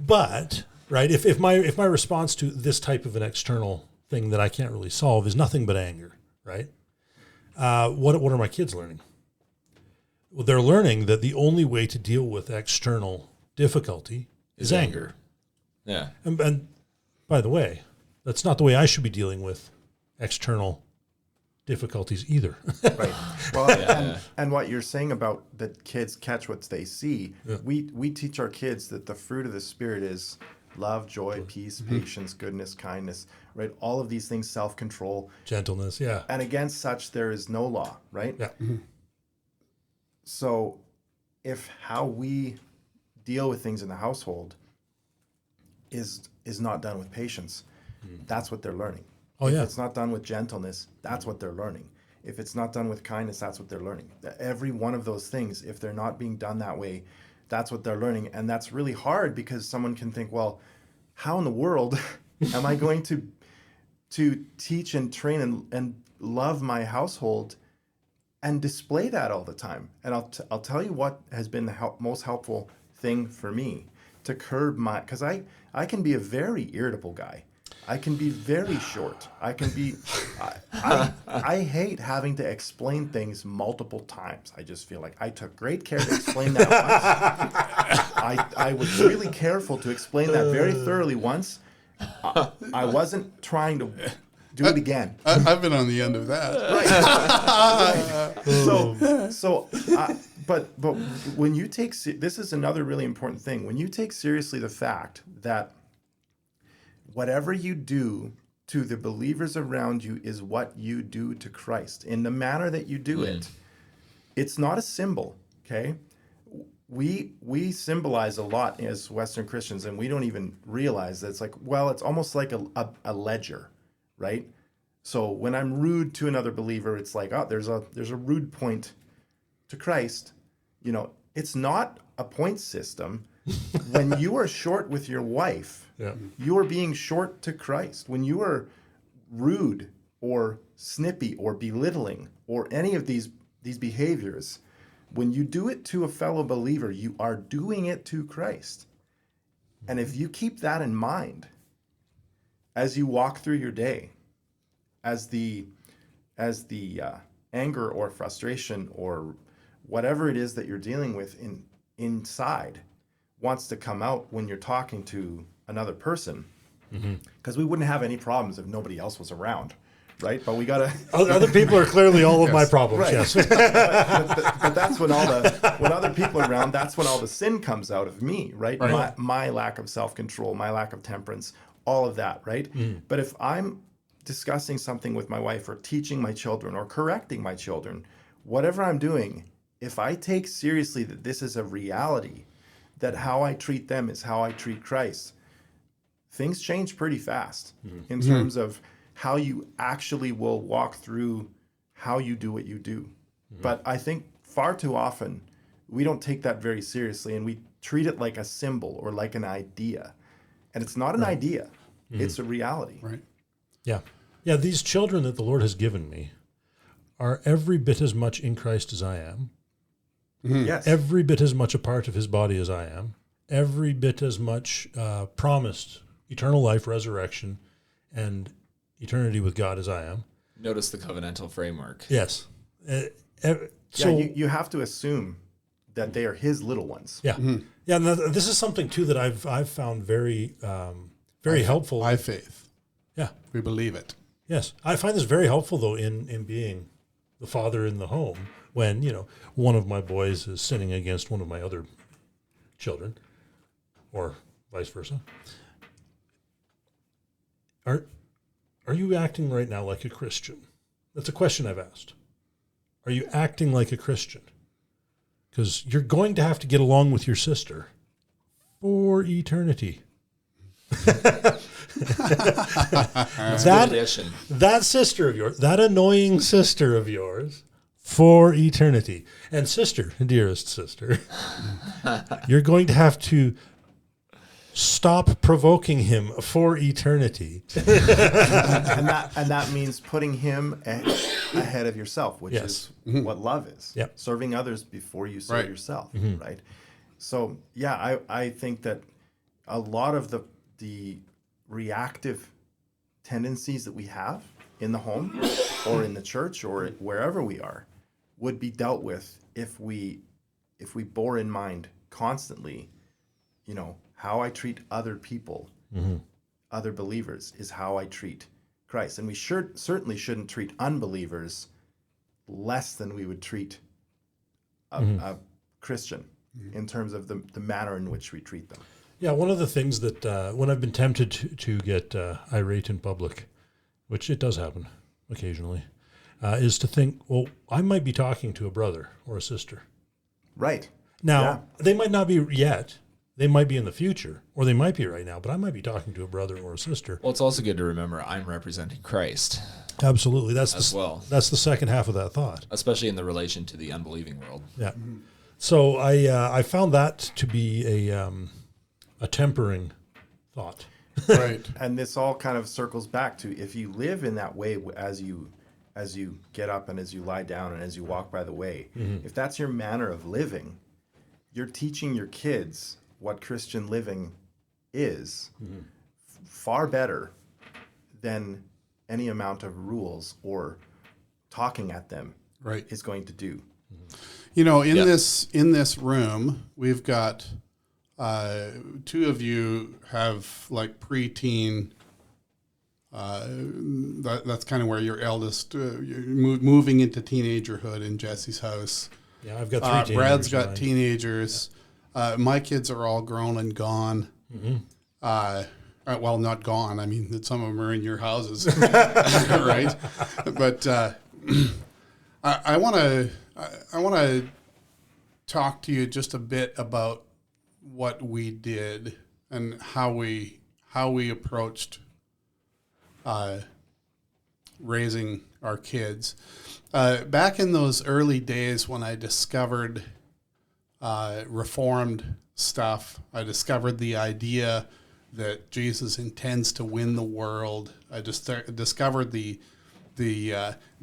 S3: but right, if my response to this type of an external thing that I can't really solve is nothing but anger, right? What are my kids learning? Well, they're learning that the only way to deal with external difficulty is anger.
S2: Yeah.
S3: And by the way, that's not the way I should be dealing with external difficulties either.
S1: Right. Well, and what you're saying about that kids catch what they see, we teach our kids that the fruit of the Spirit is love, joy, peace, patience, goodness, kindness, right? All of these things, self-control.
S3: Gentleness, yeah.
S1: And against such there is no law, right?
S3: Yeah.
S1: So if how we deal with things in the household is not done with patience, that's what they're learning.
S3: Oh,
S1: If
S3: yeah.
S1: it's not done with gentleness, that's what they're learning. If it's not done with kindness, that's what they're learning. Every one of those things, if they're not being done that way, that's what they're learning. And that's really hard because someone can think, well, how in the world am I going to teach and train and love my household and display that all the time? And I'll tell you what has been the most helpful thing for me to curb because I can be a very irritable guy. I can be very short. I can be, I hate having to explain things multiple times. I just feel like I took great care to explain that once. I was really careful to explain that very thoroughly once. I wasn't trying to do it again.
S4: I've been on the end of that.
S1: Right. But when you take, this is another really important thing. When you take seriously the fact that whatever you do to the believers around you is what you do to Christ. In the manner that you do it, it's not a symbol, okay? We symbolize a lot as Western Christians, and we don't even realize that it's like, well, it's almost like a ledger, right? So when I'm rude to another believer, it's like, oh, there's a rude point to Christ. You know, it's not a point system. When you are short with your wife, you are being short to Christ. When you are rude or snippy or belittling or any of these behaviors, when you do it to a fellow believer, you are doing it to Christ. And if you keep that in mind as you walk through your day, as the anger or frustration or whatever it is that you're dealing with inside wants to come out when you're talking to another person, because we wouldn't have any problems if nobody else was around, right? But we gotta.
S3: Other people are clearly all of my problems.
S1: Right.
S3: Yes.
S1: but that's when when other people are around, that's when all the sin comes out of me, right? My lack of self-control, my lack of temperance, all of that, right? But if I'm discussing something with my wife or teaching my children or correcting my children, whatever I'm doing, if I take seriously that this is a reality that how I treat them is how I treat Christ, things change pretty fast in terms of how you actually will walk through how you do what you do. But I think far too often we don't take that very seriously, and we treat it like a symbol or like an idea. And it's not an idea. It's a reality.
S4: Right.
S3: Yeah. Yeah, these children that the Lord has given me are every bit as much in Christ as I am,
S1: Yes.
S3: every bit as much a part of his body as I am, every bit as much promised eternal life, resurrection, and eternity with God as I am.
S2: Notice the covenantal framework.
S3: Yes.
S1: So you have to assume that they are his little ones.
S3: Yeah. Yeah, and this is something, too, that I've found very helpful.
S4: By faith.
S3: Yeah.
S4: We believe it.
S3: Yes. I find this very helpful, though, in being the father in the home when, one of my boys is sinning against one of my other children, or vice versa. Are you acting right now like a Christian? That's a question I've asked. Are you acting like a Christian? Because you're going to have to get along with your sister for eternity. That sister of yours, that annoying sister of yours, for eternity. And sister, dearest sister, you're going to have to stop provoking him for eternity.
S1: and that means putting him ahead of yourself, which is what love is.
S3: Yep.
S1: Serving others before you serve yourself, right? So, yeah, I think that a lot of the reactive tendencies that we have in the home or in the church or wherever we are would be dealt with if we bore in mind constantly, how I treat other people, other believers, is how I treat Christ. And we certainly shouldn't treat unbelievers less than we would treat a Christian in terms of the manner in which we treat them.
S3: Yeah, one of the things that when I've been tempted to get irate in public, which it does happen occasionally, is to think, well, I might be talking to a brother or a sister.
S1: Right.
S3: Now, they might not be yet. They might be in the future, or they might be right now, but I might be talking to a brother or a sister.
S2: Well, it's also good to remember I'm representing Christ.
S3: Absolutely. That's That's the second half of that thought.
S2: Especially in the relation to the unbelieving world.
S3: Yeah. So I found that to be a tempering thought.
S4: Right.
S1: And this all kind of circles back to, if you live in that way as you get up and as you lie down and as you walk by the way, if that's your manner of living, you're teaching your kids what Christian living is far better than any amount of rules or talking at them is going to do.
S4: In this room, we've got two of you have like preteen. That's kind of where your eldest moving into teenagerhood in Jesse's house.
S3: Yeah, I've got 3 teenagers.
S4: Brad's got teenagers. My kids are all grown and gone. Well, not gone. I mean, some of them are in your houses, right? But I want to talk to you just a bit about what we did and how we approached raising our kids. Back in those early days when I discovered Reformed stuff, I discovered the idea that Jesus intends to win the world. I just discovered the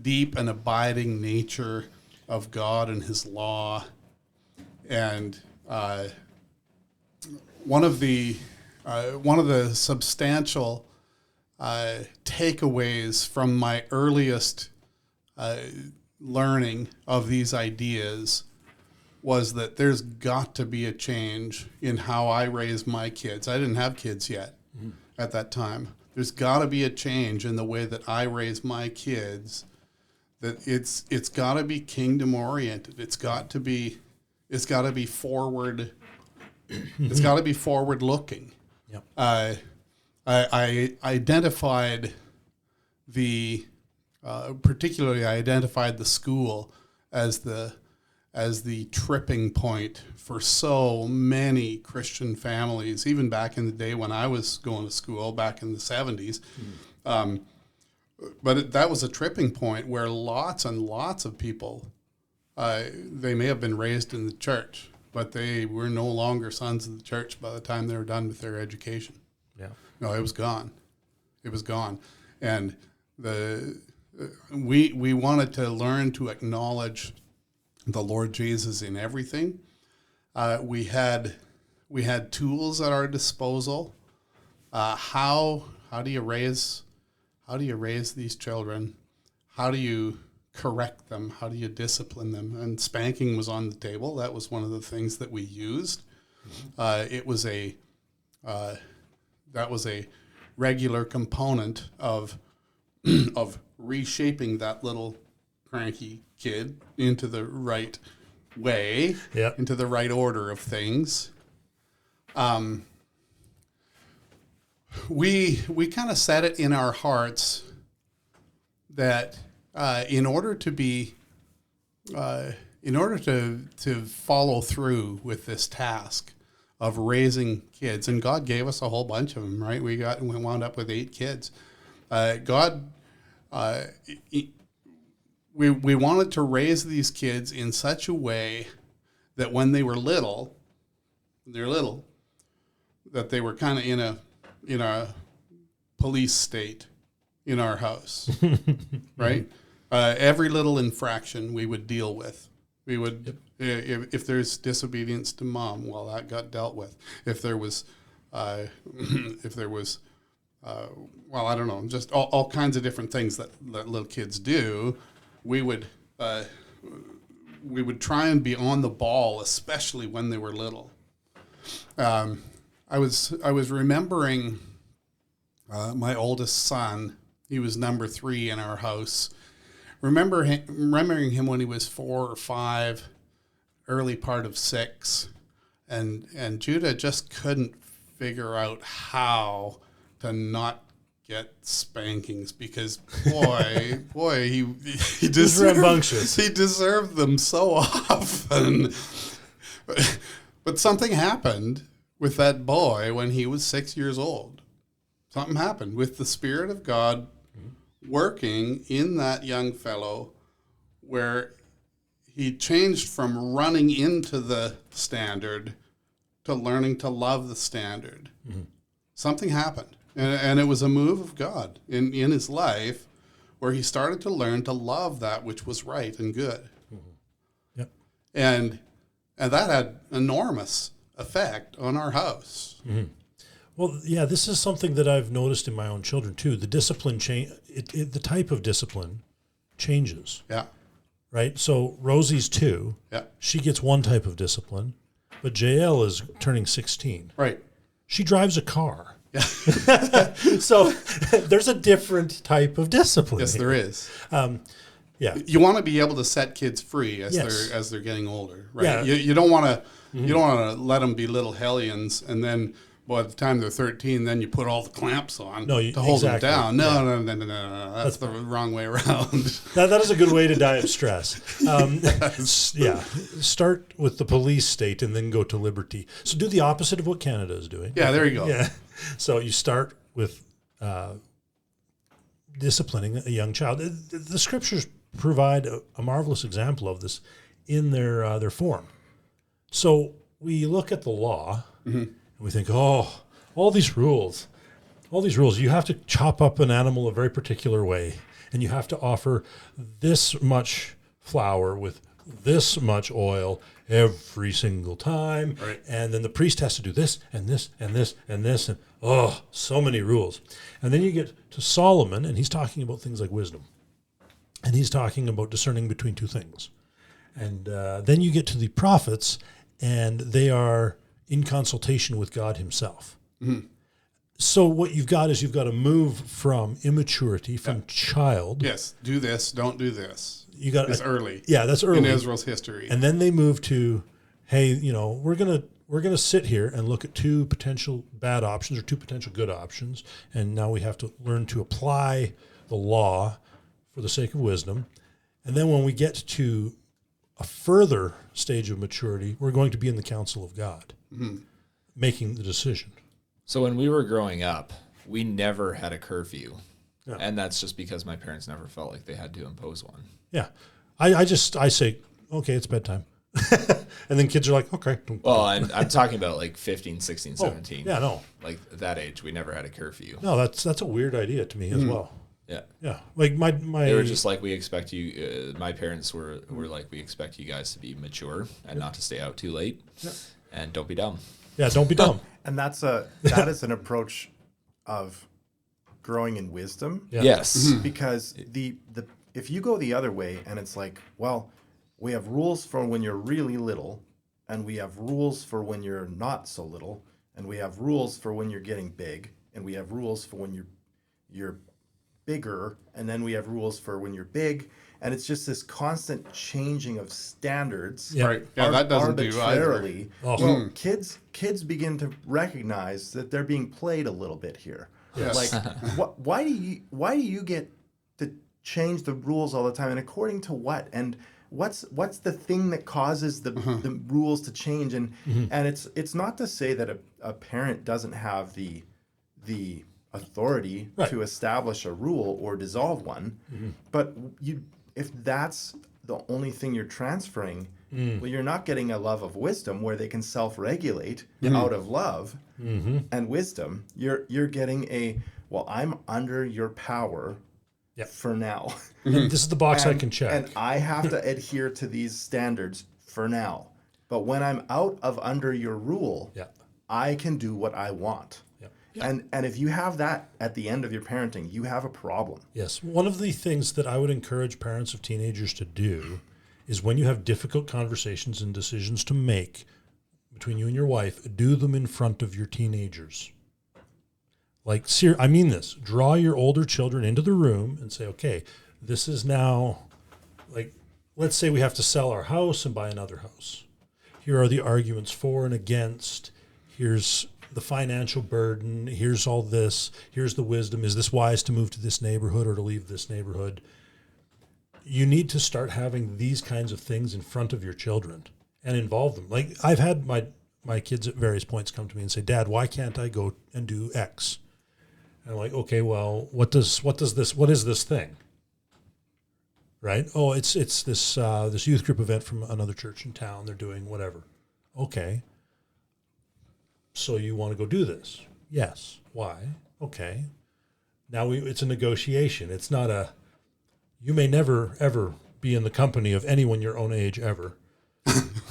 S4: deep and abiding nature of God and His law, and one of the substantial takeaways from my earliest learning of these ideas was that there's got to be a change in how I raise my kids. I didn't have kids yet at that time. There's got to be a change in the way that I raise my kids. That it's got to be kingdom oriented. It's got to be forward. It's got to be forward looking.
S3: Yep.
S4: I identified particularly I identified the school as the as the tripping point for so many Christian families, even back in the day when I was going to school, back in the 70s. But that was a tripping point where lots and lots of people, they may have been raised in the church, but they were no longer sons of the church by the time they were done with their education.
S3: Yeah.
S4: No, it was gone. It was gone. And we wanted to learn to acknowledge the Lord Jesus in everything. We had tools at our disposal. How do you raise these children? How do you correct them? How do you discipline them? And spanking was on the table. That was one of the things that we used. That was a regular component of reshaping that little cranky kid into the right way, into the right order of things. We kind of set it in our hearts that in order to follow through with this task of raising kids, and God gave us a whole bunch of them, right? We wound up with 8 kids. We wanted to raise these kids in such a way that when they were little, that they were kind of in a police state in our house, right? Every little infraction we would deal with. We would, if there's disobedience to mom, well, that got dealt with. If there was, well, I don't know, just all kinds of different things that little kids do, we would try and be on the ball, especially when they were little. I was remembering my oldest son. He was number 3 in our house. Remembering him when he was 4 or 5, early part of 6, and Judah just couldn't figure out how to not get spankings because boy, he deserved them so often. But something happened with that boy when he was 6 years old. Something happened with the Spirit of God working in that young fellow where he changed from running into the standard to learning to love the standard. Mm-hmm. Something happened. And it was a move of God in his life where he started to learn to love that which was right and good. Mm-hmm. Yep. And that had enormous effect on our house. Mm-hmm.
S3: Well, yeah, this is something that I've noticed in my own children too. The discipline the type of discipline changes.
S4: Yeah.
S3: Right? So Rosie's 2.
S4: Yeah.
S3: She gets one type of discipline, but JL is turning 16.
S4: Right.
S3: She drives a car.
S4: Yeah.
S3: So there's a different type of discipline.
S4: Yes, there is.
S3: Yeah.
S4: You want to be able to set kids free as they're getting older, right? Yeah. You don't want to let them be little hellions and then by the time they're 13, then you put all the clamps on to hold them down. No. That's the wrong way around.
S3: That is a good way to die of stress. Yeah. Start with the police state and then go to liberty. So do the opposite of what Canada is doing.
S4: Yeah, there you go.
S3: Yeah. So you start with disciplining a young child. The scriptures provide a marvelous example of this in their form. So we look at the law, and we think, oh, all these rules. You have to chop up an animal a very particular way, and you have to offer this much flour with this much oil every single time.
S4: Right.
S3: And then the priest has to do this and this and this and this. And so many rules. And then you get to Solomon, and he's talking about things like wisdom. And he's talking about discerning between two things. And then you get to the prophets, and they are in consultation with God himself. Mm-hmm. So what you've got is you've got to move from immaturity, from child.
S4: Yes, do this, don't do this.
S3: You got
S4: it's early.
S3: Yeah, that's early
S4: in Israel's history.
S3: And then they move to, hey, we're gonna sit here and look at 2 potential bad options or 2 potential good options, and now we have to learn to apply the law for the sake of wisdom. And then when we get to a further stage of maturity, we're going to be in the counsel of God, making the decision.
S2: So when we were growing up, we never had a curfew.
S3: Yeah.
S2: And that's just because my parents never felt like they had to impose one.
S3: Yeah. I say, okay, it's bedtime. And then kids are like, okay.
S2: Well, I'm talking about like 15, 16, 17.
S3: Yeah, no.
S2: Like that age, we never had a curfew.
S3: No, that's a weird idea to me as well.
S2: Yeah.
S3: Yeah. Like my
S2: They were just like, we expect you, my parents were like, we expect you guys to be mature and not to stay out too late.
S3: Yeah.
S2: And don't be dumb.
S3: Yeah, don't be dumb.
S1: And that is an approach of growing in wisdom.
S3: Yeah.
S2: Yes.
S1: Because if you go the other way and it's like, well, we have rules for when you're really little, and we have rules for when you're not so little, and we have rules for when you're getting big, and we have rules for when you're bigger, and then we have rules for when you're big, and it's just this constant changing of standards.
S3: Yeah.
S4: Right. Yeah, that doesn't do either.
S1: arbitrarily.
S3: Oh.
S1: Well, kids begin to recognize that they're being played a little bit here.
S4: Yes.
S1: Like, why do you get to change the rules all the time, and according to what? And what's the thing that causes the rules to change? And and it's not to say that a parent doesn't have the authority to establish a rule or dissolve one, but if that's the only thing you're transferring, well, you're not getting a love of wisdom where they can self-regulate out of love and wisdom. You're getting I'm under your power for now.
S3: And this is the box I can check.
S1: And I have to adhere to these standards for now. But when I'm out of under your rule, I can do what I want. And if you have that at the end of your parenting, you have a problem.
S3: Yes. One of the things that I would encourage parents of teenagers to do is when you have difficult conversations and decisions to make between you and your wife, do them in front of your teenagers. Like, I mean this. Draw your older children into the room and say, okay, this is now, like, let's say we have to sell our house and buy another house. Here are the arguments for and against. Here's the financial burden. Here's all this. Here's the wisdom. Is this wise to move to this neighborhood or to leave this neighborhood? You need to start having these kinds of things in front of your children and involve them. Like, I've had my kids at various points come to me and say, Dad, why can't I go and do X? And I'm like, okay, well, what is this thing? Right? Oh, it's this youth group event from another church in town. They're doing whatever. Okay. So you want to go do this? Yes. Why? Okay. Now it's a negotiation. It's not you may never, ever be in the company of anyone your own age ever.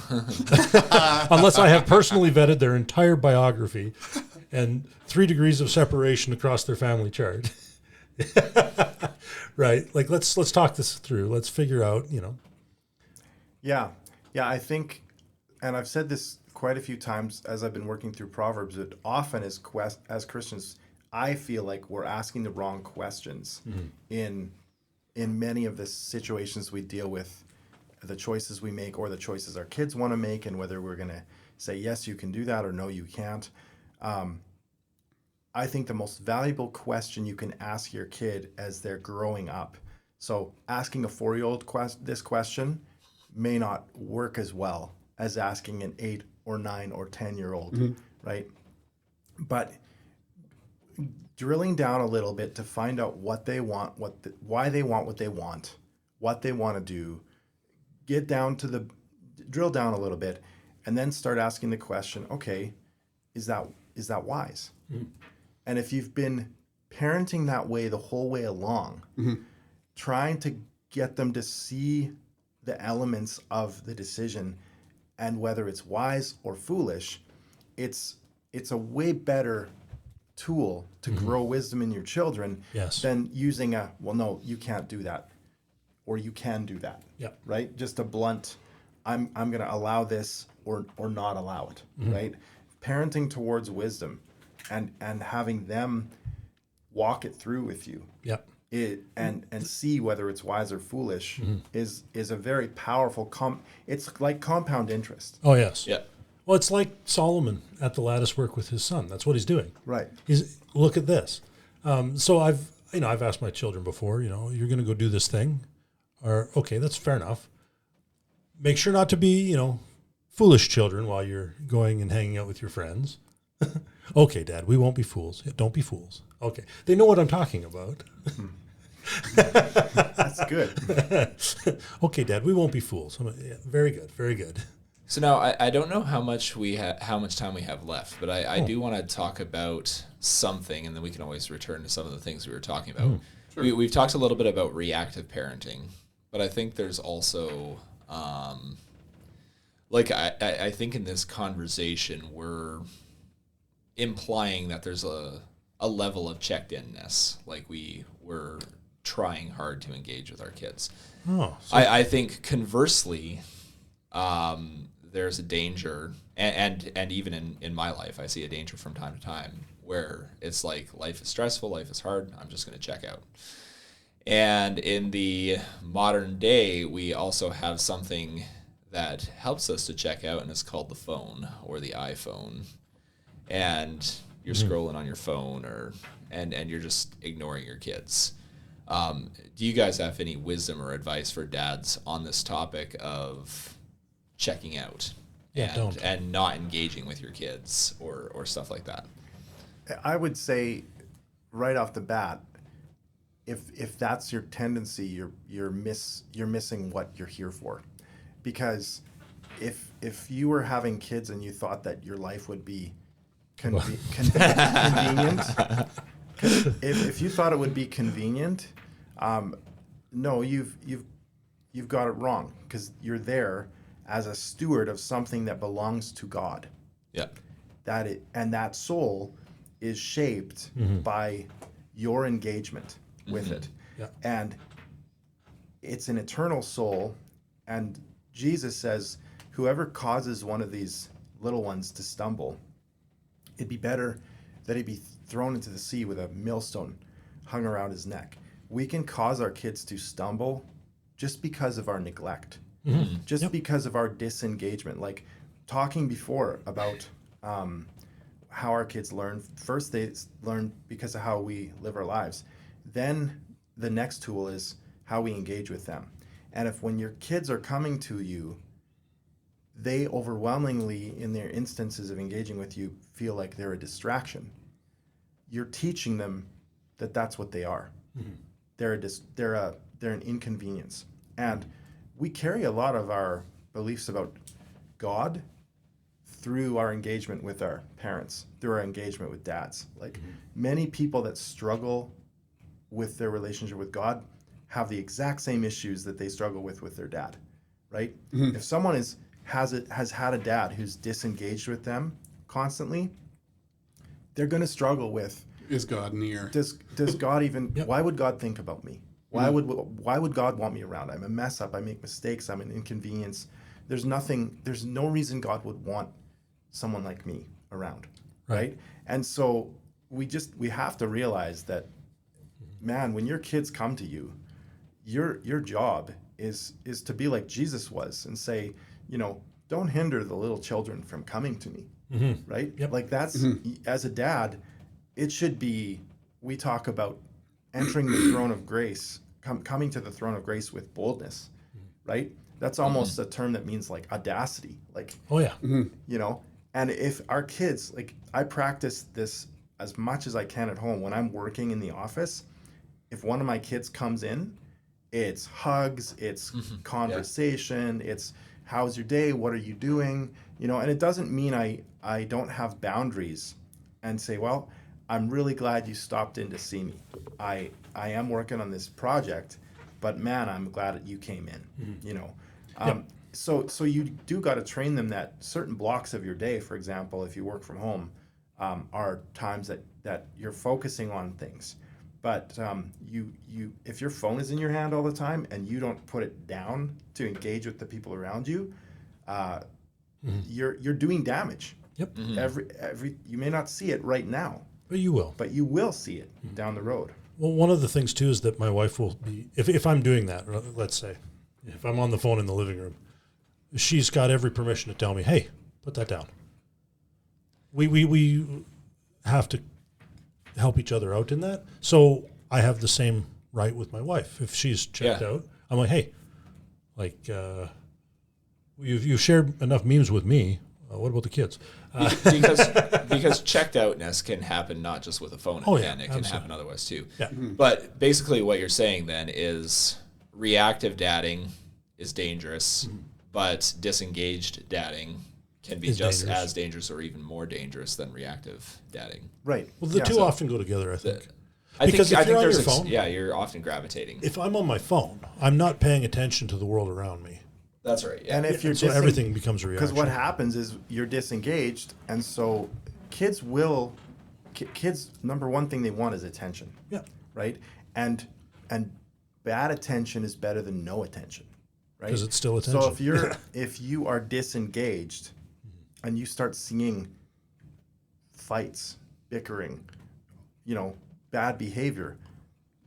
S3: Unless I have personally vetted their entire biography and 3 degrees of separation across their family chart. Right? Like, let's talk this through. Let's figure out,
S1: Yeah, I think, and I've said this quite a few times as I've been working through Proverbs, that often as Christians, I feel like we're asking the wrong questions in many of the situations we deal with, the choices we make or the choices our kids want to make, and whether we're going to say, yes, you can do that, or no, you can't. I think the most valuable question you can ask your kid as they're growing up. So asking a 4-year-old this question may not work as well as asking an 8 or 9 or 10-year-old, right? But drilling down a little bit to find out what they want, why they want what they want to do, drill down a little bit, and then start asking the question, okay, is that wise? And if you've been parenting that way the whole way along, trying to get them to see the elements of the decision and whether it's wise or foolish, it's a way better tool to grow wisdom in your children than using well, no, you can't do that, or you can do that. Right? Just a blunt, I'm going to allow this or not allow it. Right? Parenting towards wisdom and having them walk it through with you. And see whether it's wise or foolish is a very powerful it's like compound interest.
S3: Oh, yes.
S2: Yeah.
S3: Well, it's like Solomon at the lattice work with his son. That's what he's doing.
S1: Right.
S3: Look at this. So I've asked my children before, you're going to go do this thing, or okay, that's fair enough. make sure not to be, foolish children while you're going and hanging out with your friends. Okay, Dad, we won't be fools. Yeah, don't be fools. Okay. They know what I'm talking about.
S1: That's good.
S3: Okay, Dad, we won't be fools. I'm like, yeah, very good, very good.
S2: So now I don't know how much time we have left, but I do want to talk about something, and then we can always return to some of the things we were talking about. Sure. We've talked a little bit about reactive parenting, but I think there's also I think in this conversation we're implying that there's a level of checked-inness, like we're trying hard to engage with our kids. I think conversely, there's a danger, and even in my life, I see a danger from time to time where it's like life is stressful, life is hard, I'm just going to check out. And in the modern day, we also have something that helps us to check out, and it's called the phone or the iPhone. And you're scrolling on your phone and you're just ignoring your kids. Do you guys have any wisdom or advice for dads on this topic of checking out and not engaging with your kids or stuff like that?
S1: I would say right off the bat, if that's your tendency, you're missing what you're here for. Because if you were having kids and you thought that your life would be convenient, if you thought it would be convenient, no, you've got it wrong, because you're there as a steward of something that belongs to God.
S2: Yeah.
S1: That soul is shaped by your engagement with it.
S3: Yeah.
S1: And it's an eternal soul, and Jesus says, whoever causes one of these little ones to stumble, it'd be better that he be thrown into the sea with a millstone hung around his neck. We can cause our kids to stumble just because of our neglect, just because of our disengagement. Like talking before about how our kids learn. First, they learn because of how we live our lives. Then the next tool is how we engage with them. And if when your kids are coming to you, they overwhelmingly, in their instances of engaging with you, feel like they're a distraction, you're teaching them that that's what they are. They're an inconvenience. And we carry a lot of our beliefs about God through our engagement with our parents, through our engagement with dads. Like many people that struggle with their relationship with God have the exact same issues that they struggle with their dad, right? If someone has had a dad who's disengaged with them constantly, they're going to struggle with,
S4: is God near? Does
S1: God even? Why would God think about me? Why would God want me around? I'm a mess up. I make mistakes. I'm an inconvenience. There's no reason God would want someone like me around, right? And so we have to realize that, man, when your kids come to you, your job is to be like Jesus was and say, don't hinder the little children from coming to me, right?
S3: Yep.
S1: Like that's, as a dad, it should be, we talk about entering the throne of grace, coming to the throne of grace with boldness, right? That's almost a term that means like audacity, like, and if our kids, like I practice this as much as I can at home when I'm working in the office. If one of my kids comes in, it's hugs, it's conversation, it's how's your day, what are you doing, and it doesn't mean I don't have boundaries and say, well, I'm really glad you stopped in to see me. I am working on this project, but man, I'm glad that you came in, So you do got to train them that certain blocks of your day, for example, if you work from home, are times that you're focusing on things. But you if your phone is in your hand all the time and you don't put it down to engage with the people around you, you're doing damage.
S3: Yep.
S1: Every you may not see it right now,
S3: but you will.
S1: But you will see it down the road.
S3: Well, one of the things too is that my wife will be, if I'm doing that, let's say, if I'm on the phone in the living room, she's got every permission to tell me, "Hey, put that down." We have to help each other out in that. So I have the same right with my wife. If she's checked out, I'm like, "Hey, You've shared enough memes with me. What about the kids?
S2: Because checked outness can happen not just with a phone in hand, it can happen otherwise too.
S3: Yeah.
S2: But basically what you're saying then is reactive dadding is dangerous, but disengaged dadding can be just as dangerous or even more dangerous than reactive dadding.
S1: Right.
S3: Well, the two often go together, I think.
S2: I think
S3: you're on
S2: there's
S3: your phone,
S2: you're often gravitating.
S3: if I'm on my phone, I'm not paying attention to the world around me.
S2: That's right. Yeah.
S1: And if you're
S3: So everything becomes a reaction.
S1: because what happens is you're disengaged, and so kids number one thing they want is attention.
S3: Yeah.
S1: Right. And bad attention is better than no attention. Right.
S3: Because it's still attention.
S1: So if you are disengaged, and you start seeing fights, bickering, bad behavior,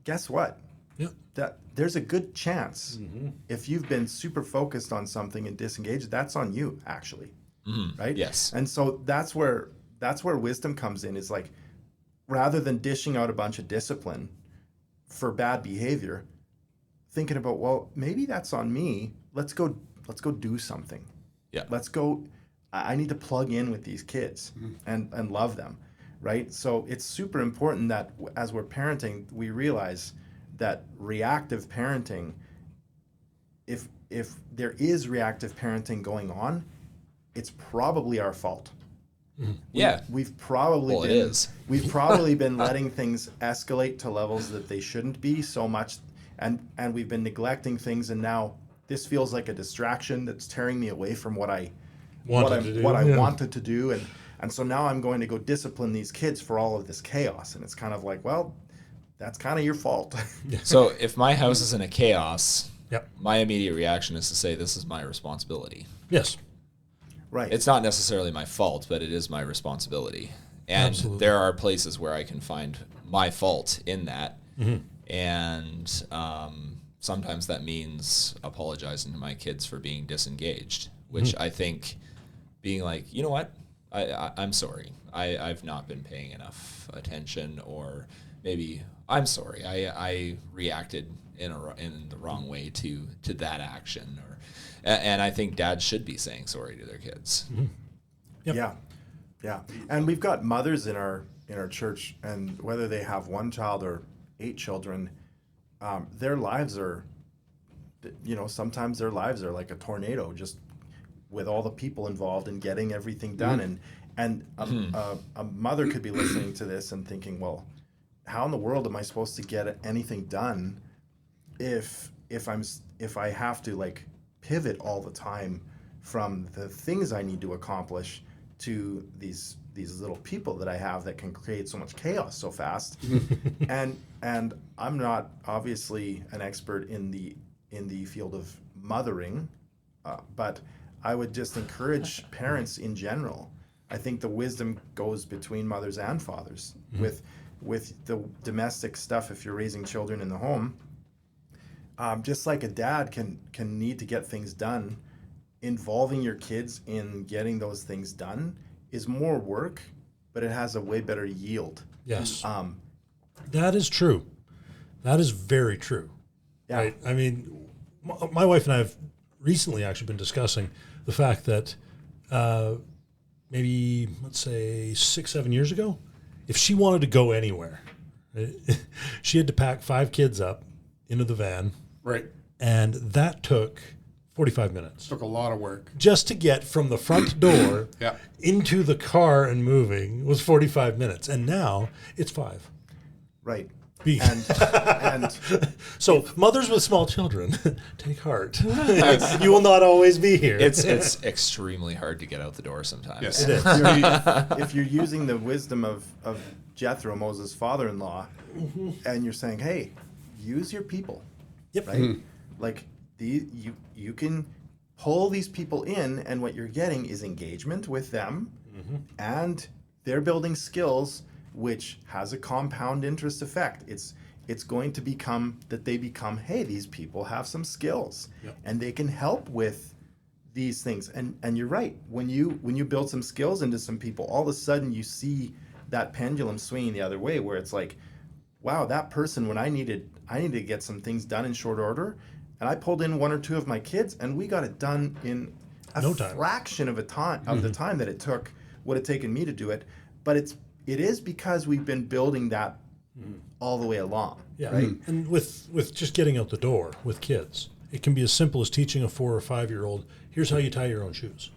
S1: guess what?
S3: Yeah.
S1: That there's a good chance if you've been super focused on something and disengaged, that's on you actually, right?
S2: Yes.
S1: And so that's where wisdom comes in. Is like, rather than dishing out a bunch of discipline for bad behavior, thinking about, well, maybe that's on me. Let's go do something.
S2: Yeah.
S1: Let's go. I need to plug in with these kids and love them, right? So it's super important that as we're parenting, we realize that reactive parenting, if there is reactive parenting going on, it's probably our fault. We've probably we've probably been letting things escalate to levels that they shouldn't be so much, and we've been neglecting things, and now this feels like a distraction that's tearing me away from what I wanted to do, and so now I'm going to go discipline these kids for all of this chaos, and it's kind of like, well, that's kind of your fault.
S2: So if my house is in a chaos,
S3: Yep.
S2: my immediate reaction is to say, this is my responsibility.
S3: Yes.
S1: Right.
S2: It's not necessarily my fault, but it is my responsibility. And
S3: Absolutely.
S2: there are places where I can find my fault in that. And sometimes that means apologizing to my kids for being disengaged, which I think being like, you know what, I'm sorry. I've not been paying enough attention, or maybe I'm sorry. I reacted in the wrong way to that action, and I think dads should be saying sorry to their kids.
S3: Yep.
S1: Yeah. And we've got mothers in our church, and whether they have one child or 8 children, their lives are, sometimes their lives are like a tornado, just with all the people involved in getting everything done. And a mother could be listening to this and thinking, well, how in the world am I supposed to get anything done if I have to like pivot all the time from the things I need to accomplish to these little people that I have that can create so much chaos so fast. and I'm not obviously an expert in the field of mothering, but I would just encourage parents in general. I think the wisdom goes between mothers and fathers with the domestic stuff. If you're raising children in the home, just like a dad can need to get things done, involving your kids in getting those things done is more work, but it has a way better yield.
S3: Yes. That is true. That is very true.
S1: Yeah.
S3: Right? I mean, my wife and I have recently actually been discussing the fact that maybe, let's say, 6-7 years ago, if she wanted to go anywhere, she had to pack 5 kids up into the van.
S4: Right.
S3: And that took 45 minutes.
S4: Took a lot of work.
S3: Just to get from the front door
S4: Yeah.
S3: into the car and moving was 45 minutes. And now it's 5.
S1: Right.
S3: Be-
S1: And
S3: So mothers with small children, take heart. You will not always be here.
S2: It's extremely hard to get out the door sometimes.
S4: Yes.
S3: It is.
S1: if you're using the wisdom of Jethro, Moses' father-in-law, and you're saying, hey, use your people.
S3: Yep.
S1: Right? Like you can pull these people in, and what you're getting is engagement with them, and they're building skills, which has a compound interest effect. It's going to become that they become, hey, these people have some skills, and they can help with these things. And you're right. When you build some skills into some people, all of a sudden you see that pendulum swinging the other way, where it's like, wow, that person, when I needed to get some things done in short order, and I pulled in 1 or 2 of my kids, and we got it done in
S3: No time.
S1: fraction of the time that it would have taken me to do it. But it is because we've been building that all the way along.
S3: Yeah,
S1: right.
S3: And with just getting out the door with kids, it can be as simple as teaching a 4 or 5 year old, here's how you tie your own shoes.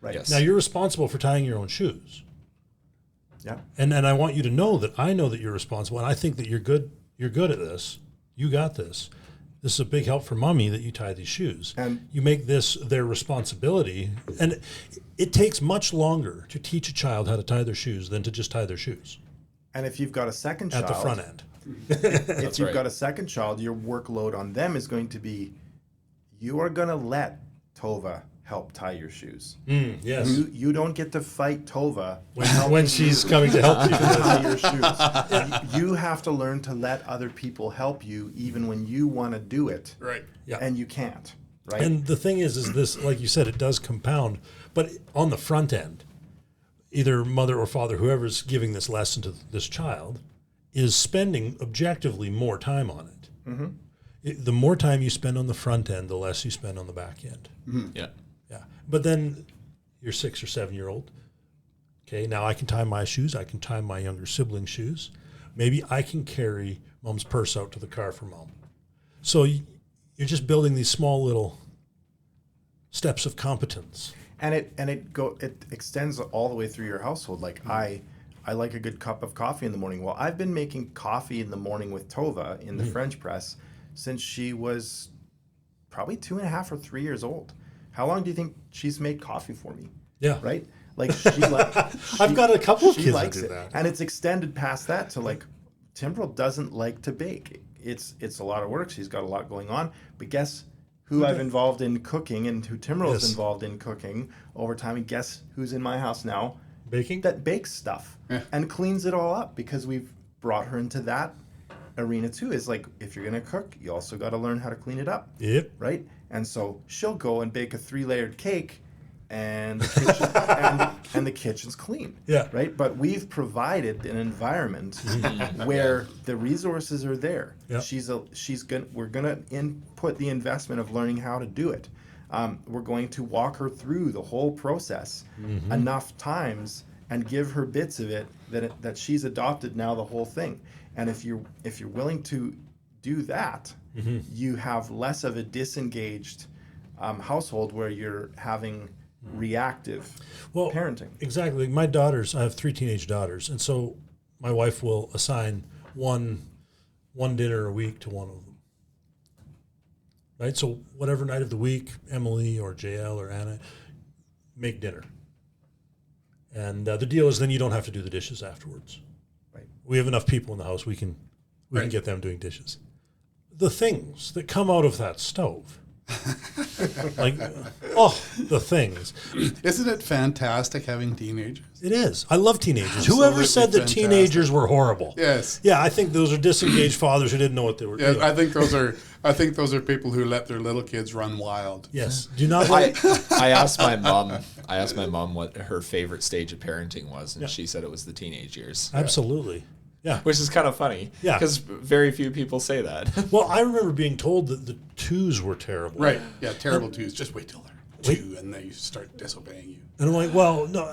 S1: Right.
S2: Yes.
S3: Now you're responsible for tying your own shoes.
S1: Yeah.
S3: And I want you to know that I know that you're responsible, and I think that you're good at this. You got this. This is a big help for mommy that you tie these shoes.
S1: And
S3: you make this their responsibility. And it takes much longer to teach a child how to tie their shoes than to just tie their shoes.
S1: And if you've got a second child
S3: At the front end.
S1: if you've
S2: right.
S1: got a second child, your workload on them is going to be, you are going to let Tova help tie your shoes.
S3: Yes.
S1: You don't get to fight Tova
S3: When she's coming to help you.
S1: tie your shoes. You have to learn to let other people help you even when you want to do it.
S4: Right.
S3: Yeah.
S1: And you can't. Right.
S3: And the thing is this, like you said, it does compound. But on the front end, either mother or father, whoever's giving this lesson to this child, is spending objectively more time on it. Mm-hmm. The more time you spend on the front end, the less you spend on the back end.
S2: Mm-hmm. Yeah.
S3: Yeah. But then your 6 or 7 year old, okay, now I can tie my shoes. I can tie my younger sibling's shoes. Maybe I can carry mom's purse out to the car for mom. So you're just building these small little steps of competence.
S1: And it extends all the way through your household. Like I like a good cup of coffee in the morning. Well, I've been making coffee in the morning with Tova in the French press since she was probably 2.5 or 3 years old. How long do you think she's made coffee for me?
S3: Yeah.
S1: Right? Like
S3: I've got a couple of
S1: she
S3: kids
S1: likes
S3: that do
S1: it.
S3: that.
S1: And it's extended past that to like Timbrel doesn't like to bake. It's a lot of work. She's got a lot going on. But guess who I've involved in cooking and who Timbrel is involved in cooking over time, and guess who's in my house now?
S3: Baking?
S1: That bakes stuff and cleans it all up because we've brought her into that arena too. Is like, if you're gonna cook, you also got to learn how to clean it up.
S3: Yep.
S1: Right. And so she'll go and bake a 3-layered cake, and the kitchen, and the kitchen's clean.
S3: Yeah.
S1: Right. But we've provided an environment where the resources are there.
S3: Yeah.
S1: We're gonna input the investment of learning how to do it. We're going to walk her through the whole process enough times and give her bits of it that she's adopted now the whole thing. And if you're willing to do that, you have less of a disengaged household where you're having reactive parenting.
S3: Exactly. My daughters, I have 3 teenage daughters, and so my wife will assign one dinner a week to one of them. Right? So whatever night of the week, Emily or JL or Anna make dinner. And the deal is then you don't have to do the dishes afterwards.
S1: Right.
S3: We have enough people in the house, we can get them doing dishes. The things that come out of that stove, the things.
S4: Isn't it fantastic having teenagers?
S3: It is. I love teenagers.
S4: Absolutely
S3: Whoever said that
S4: fantastic.
S3: teenagers were horrible.
S4: Yes.
S3: Yeah, I think those are disengaged fathers who didn't know what they were doing.
S4: I think those are people who let their little kids run wild.
S3: Yes. Do not let
S2: I asked my mom what her favorite stage of parenting was, and she said it was the teenage years.
S3: Absolutely. Yeah.
S2: Which is kind of funny.
S3: Yeah.
S2: Because very few people say that.
S3: Well, I remember being told that the twos were terrible.
S4: Right. Yeah, terrible twos. Just wait till they're 2 and they start disobeying you.
S3: And I'm like, well, no.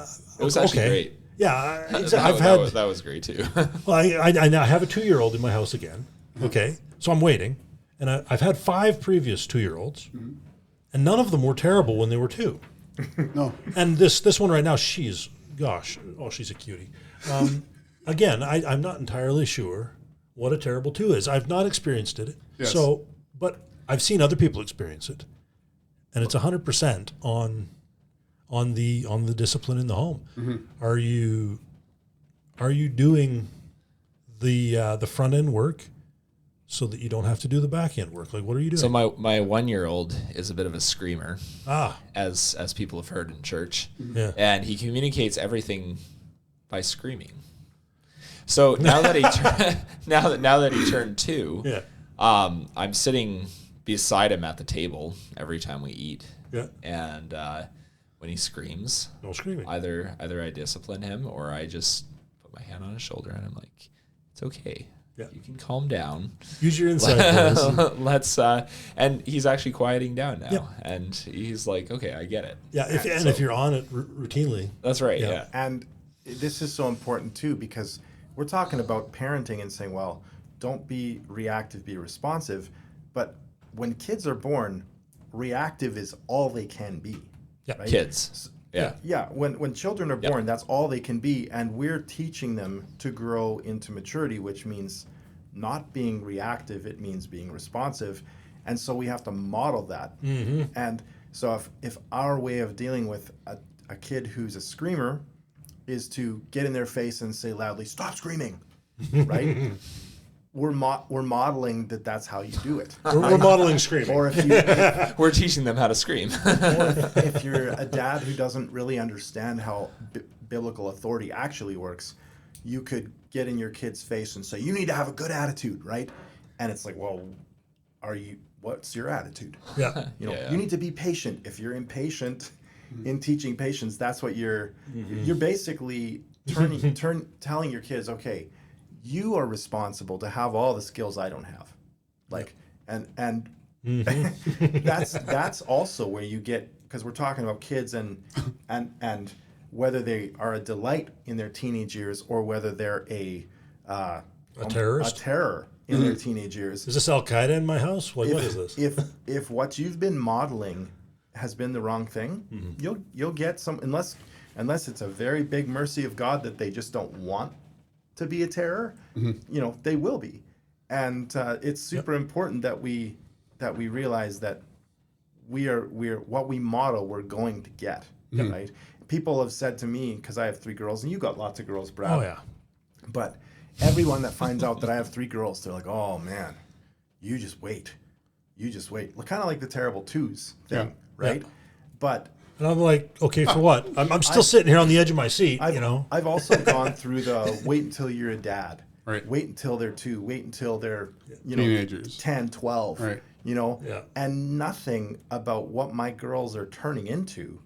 S2: It was actually great.
S3: Yeah.
S2: That was great too.
S3: Well, I now have a 2-year-old in my house again. Okay. So I'm waiting. And I've had 5 previous 2-year-olds. And none of them were terrible when they were 2.
S4: No.
S3: And this one right now, she's a cutie. Again, I'm not entirely sure what a terrible 2 is. I've not experienced it.
S4: Yes.
S3: So, but I've seen other people experience it. And it's 100% on the discipline in the home. Are you doing the front end work so that you don't have to do the back end work? Like, what are you doing?
S2: So my 1-year-old is a bit of a screamer, as people have heard in church.
S3: Yeah.
S2: And he communicates everything by screaming. So now that he turned 2,
S3: Yeah.
S2: I'm sitting beside him at the table every time we eat.
S3: Yeah.
S2: And when he screams,
S3: No screaming.
S2: either I discipline him or I just put my hand on his shoulder and I'm like, it's okay.
S3: Yeah.
S2: You can calm down.
S3: Use your insight voice.
S2: Let's and he's actually quieting down now,
S3: Yep.
S2: and he's like, okay, I get it.
S3: Yeah, if you're on it routinely.
S2: That's right.
S3: Yeah.
S2: Yeah.
S1: And this is so important too, because we're talking about parenting and saying, well, don't be reactive, be responsive. But when kids are born, reactive is all they can be.
S3: Yeah.
S1: Right?
S2: Kids. Yeah.
S1: Yeah. When children are born, that's all they can be. And we're teaching them to grow into maturity, which means not being reactive. It means being responsive. And so we have to model that.
S3: Mm-hmm.
S1: And so if our way of dealing with a kid who's a screamer is to get in their face and say loudly, "Stop screaming," right? We're modeling that's how you do it.
S3: We're modeling screaming.
S1: Or if
S2: We're teaching them how to scream.
S1: if you're a dad who doesn't really understand how biblical authority actually works, you could get in your kid's face and say, "You need to have a good attitude," right? And it's like, well, what's your attitude?
S3: Yeah.
S1: You need to be patient. If you're impatient in teaching patience, that's what you're basically telling your kids, okay, you are responsible to have all the skills I don't have. Like, and that's also where you get, because we're talking about kids and whether they are a delight in their teenage years or whether they're a
S3: terrorist?
S1: a terror in their teenage years.
S3: Is this Al Qaeda in my house? What is this?
S1: If what you've been modeling has been the wrong thing, you'll get some, unless it's a very big mercy of God that they just don't want to be a terror, they will be. And it's super important that we realize that we're what we model, we're going to get, right? People have said to me, because I have 3 girls, and you got lots of girls, Brad.
S3: Oh, yeah.
S1: But everyone that finds out that I have 3 girls, they're like, "Oh man, you just wait. Kind of like the terrible twos thing, right?
S3: Yeah.
S1: But
S3: And I'm like, okay, for what? I'm still sitting here on the edge of my seat,
S1: I've also gone through the wait until you're a dad.
S4: Right.
S1: Wait until they're 2. Wait until they're
S4: Teenagers.
S1: 10, 12.
S4: Right.
S3: Yeah.
S1: And nothing about what my girls are turning into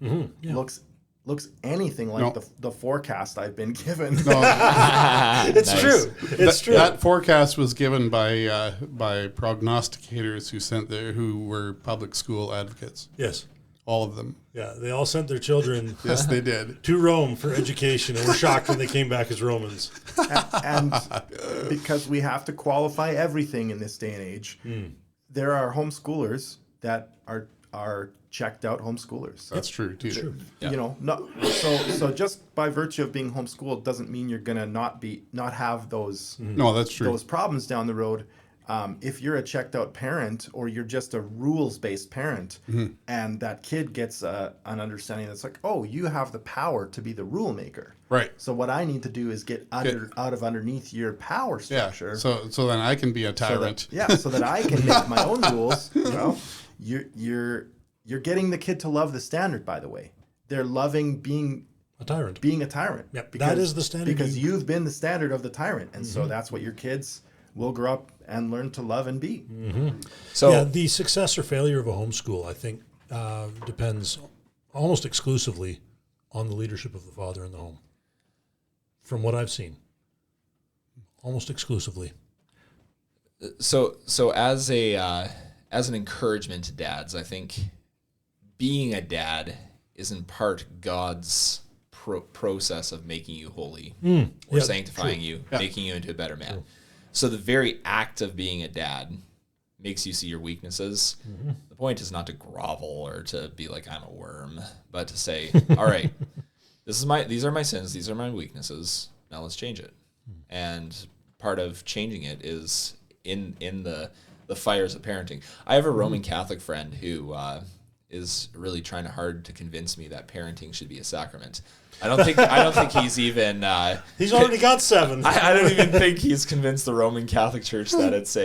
S1: looks anything like the forecast I've been given.
S3: It's true. It's true.
S4: That forecast was given by prognosticators who were public school advocates.
S3: Yes.
S4: All of them.
S3: Yeah, they all sent their children
S4: Yes, they did.
S3: to Rome for education and were shocked when they came back as Romans.
S1: And because we have to qualify everything in this day and age, there are homeschoolers that are checked out homeschoolers.
S4: That's true too.
S3: True.
S2: Yeah.
S1: So just by virtue of being homeschooled doesn't mean you're gonna not have those
S4: No, that's true.
S1: those problems down the road. If you're a checked out parent or you're just a rules based parent, and that kid gets an understanding that's like, oh, you have the power to be the rule maker.
S4: Right.
S1: So what I need to do is get out of underneath your power
S4: Yeah.
S1: structure.
S4: So then I can be a tyrant.
S1: So that I can make my own rules. You're getting the kid to love the standard. By the way, they're loving being
S3: A tyrant.
S1: a tyrant.
S3: Yep, that is the standard
S1: because
S3: you-
S1: you've been the standard of the tyrant, and so that's what your kids will grow up and learn to love and be.
S2: So
S3: Yeah, the success or failure of a homeschool, I think, depends almost exclusively on the leadership of the father in the home. From what I've seen, almost exclusively.
S2: So as an encouragement to dads, I think being a dad is in part God's process of making you holy or sanctifying you, making you into a better man. So the very act of being a dad makes you see your weaknesses. The point is not to grovel or to be like, I'm a worm, but to say, all right, these are my sins, these are my weaknesses. Now let's change it. And part of changing it is in the fires of parenting. I have a Roman Catholic friend who is really trying hard to convince me that parenting should be a sacrament. I don't think he's even.
S3: He's already got 7.
S2: I don't even think he's convinced the Roman Catholic Church that it's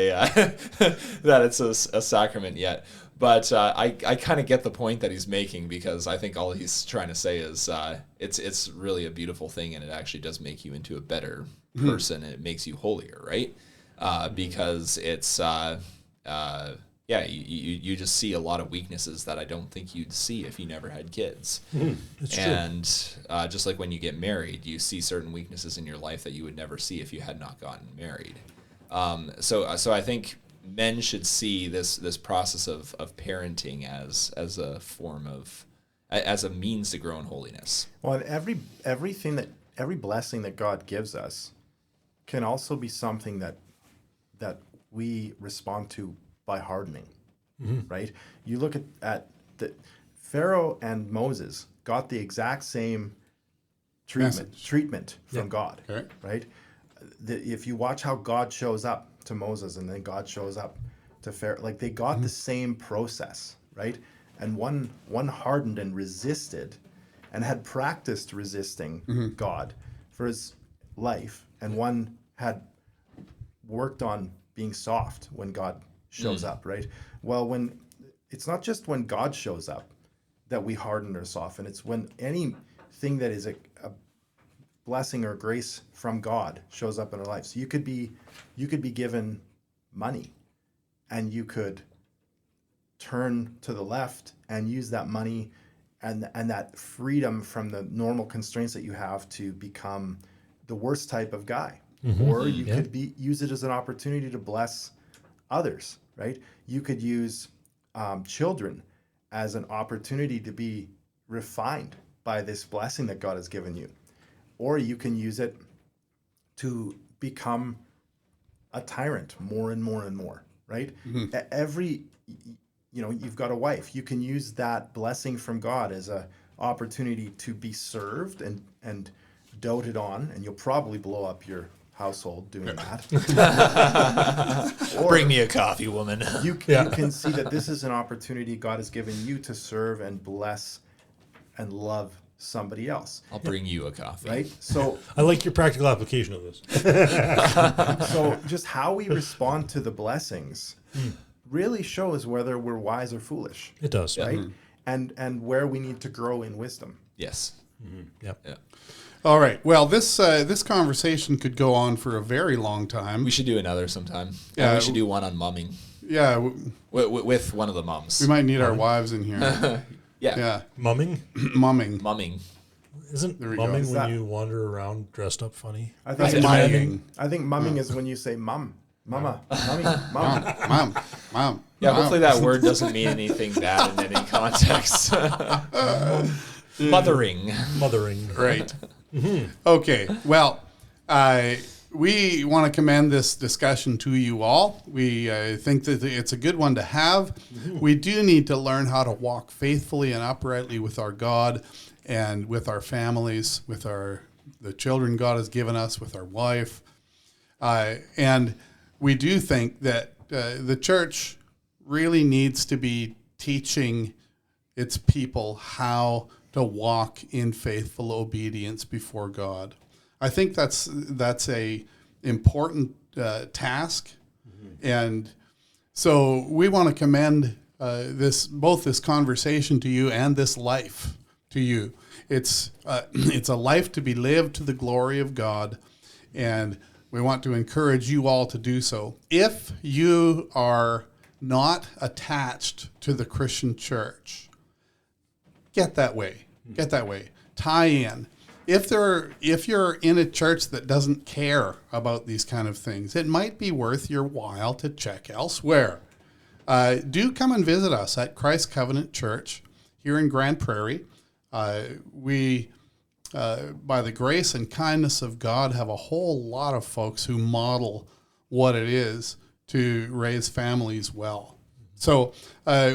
S2: a sacrament yet. But I kind of get the point that he's making, because I think all he's trying to say is it's really a beautiful thing, and it actually does make you into a better person, and it makes you holier, right? Because it's you just see a lot of weaknesses that I don't think you'd see if you never had kids.
S3: It's true.
S2: And just like when you get married, you see certain weaknesses in your life that you would never see if you had not gotten married. So I think men should see this process of parenting as a form of, as a means to grow in holiness.
S1: Well, and every blessing that God gives us can also be something that we respond to by hardening, right? You look at the Pharaoh and Moses got the exact same treatment from God,
S4: Okay.
S1: right? If you watch how God shows up to Moses and then God shows up to Pharaoh, like they got the same process, right? And one hardened and resisted and had practiced resisting God for his life, and one had worked on being soft when God shows up, right? Well, when it's not just when God shows up that we harden or soften, it's when anything that is a blessing or grace from God shows up in our life. So you could be given money, and you could turn to the left and use that money and that freedom from the normal constraints that you have to become the worst type of guy. Or you could use it as an opportunity to bless others, right? You could use children as an opportunity to be refined by this blessing that God has given you. Or you can use it to become a tyrant more and more and more, right? You've got a wife. You can use that blessing from God as a opportunity to be served and doted on, and you'll probably blow up your household doing that. Or
S2: Bring me a coffee, woman.
S1: you can see that this is an opportunity God has given you to serve and bless and love somebody else,
S2: I'll bring you a coffee.
S1: right? So
S3: I like your practical application of this.
S1: so just how we respond to the blessings really shows whether we're wise or foolish,
S3: It does.
S1: right? And where we need to grow in wisdom.
S2: Yes.
S3: Yep.
S2: Yeah.
S4: All right. Well, this conversation could go on for a very long time.
S2: We should do another sometime.
S4: Yeah,
S2: And we should do one on mumming
S4: Yeah,
S2: with one of the mums.
S4: we might need our wives in here.
S2: Yeah.
S4: Yeah,
S3: Mumming?
S4: mumming.
S2: Mumming.
S3: Isn't
S4: There we go.
S3: mumming
S1: Is
S3: when
S1: that-
S3: you wander around dressed up funny?
S1: I
S4: That's
S1: think
S4: mumming.
S1: I think mumming is when you say mum, mama, mummy, mum.
S4: Mom.
S2: Yeah, hopefully that word doesn't mean anything bad in any context. Mothering.
S3: Mothering.
S4: Right. Okay. Well, we want to commend this discussion to you all. We think that it's a good one to have. We do need to learn how to walk faithfully and uprightly with our God and with our families, with the children God has given us, with our wife. And we do think that the church really needs to be teaching its people how to walk in faithful obedience before God. I think that's a important task, and so we want to commend both this conversation to you and this life to you. It's a life to be lived to the glory of God, and we want to encourage you all to do so. If you are not attached to the Christian church, get that way. Tie in. If you're in a church that doesn't care about these kind of things, it might be worth your while to check elsewhere. Do come and visit us at Christ Covenant Church here in Grand Prairie. We, by the grace and kindness of God, have a whole lot of folks who model what it is to raise families well. So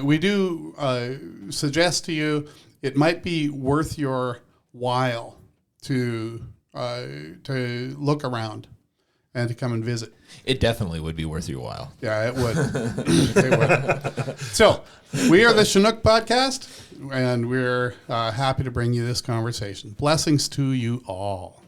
S4: we do suggest to you it might be worth your while to look around and to come and visit.
S2: It definitely would be worth your while.
S4: Yeah, it would. It would. So we are the Chinook Podcast, and we're happy to bring you this conversation. Blessings to you all.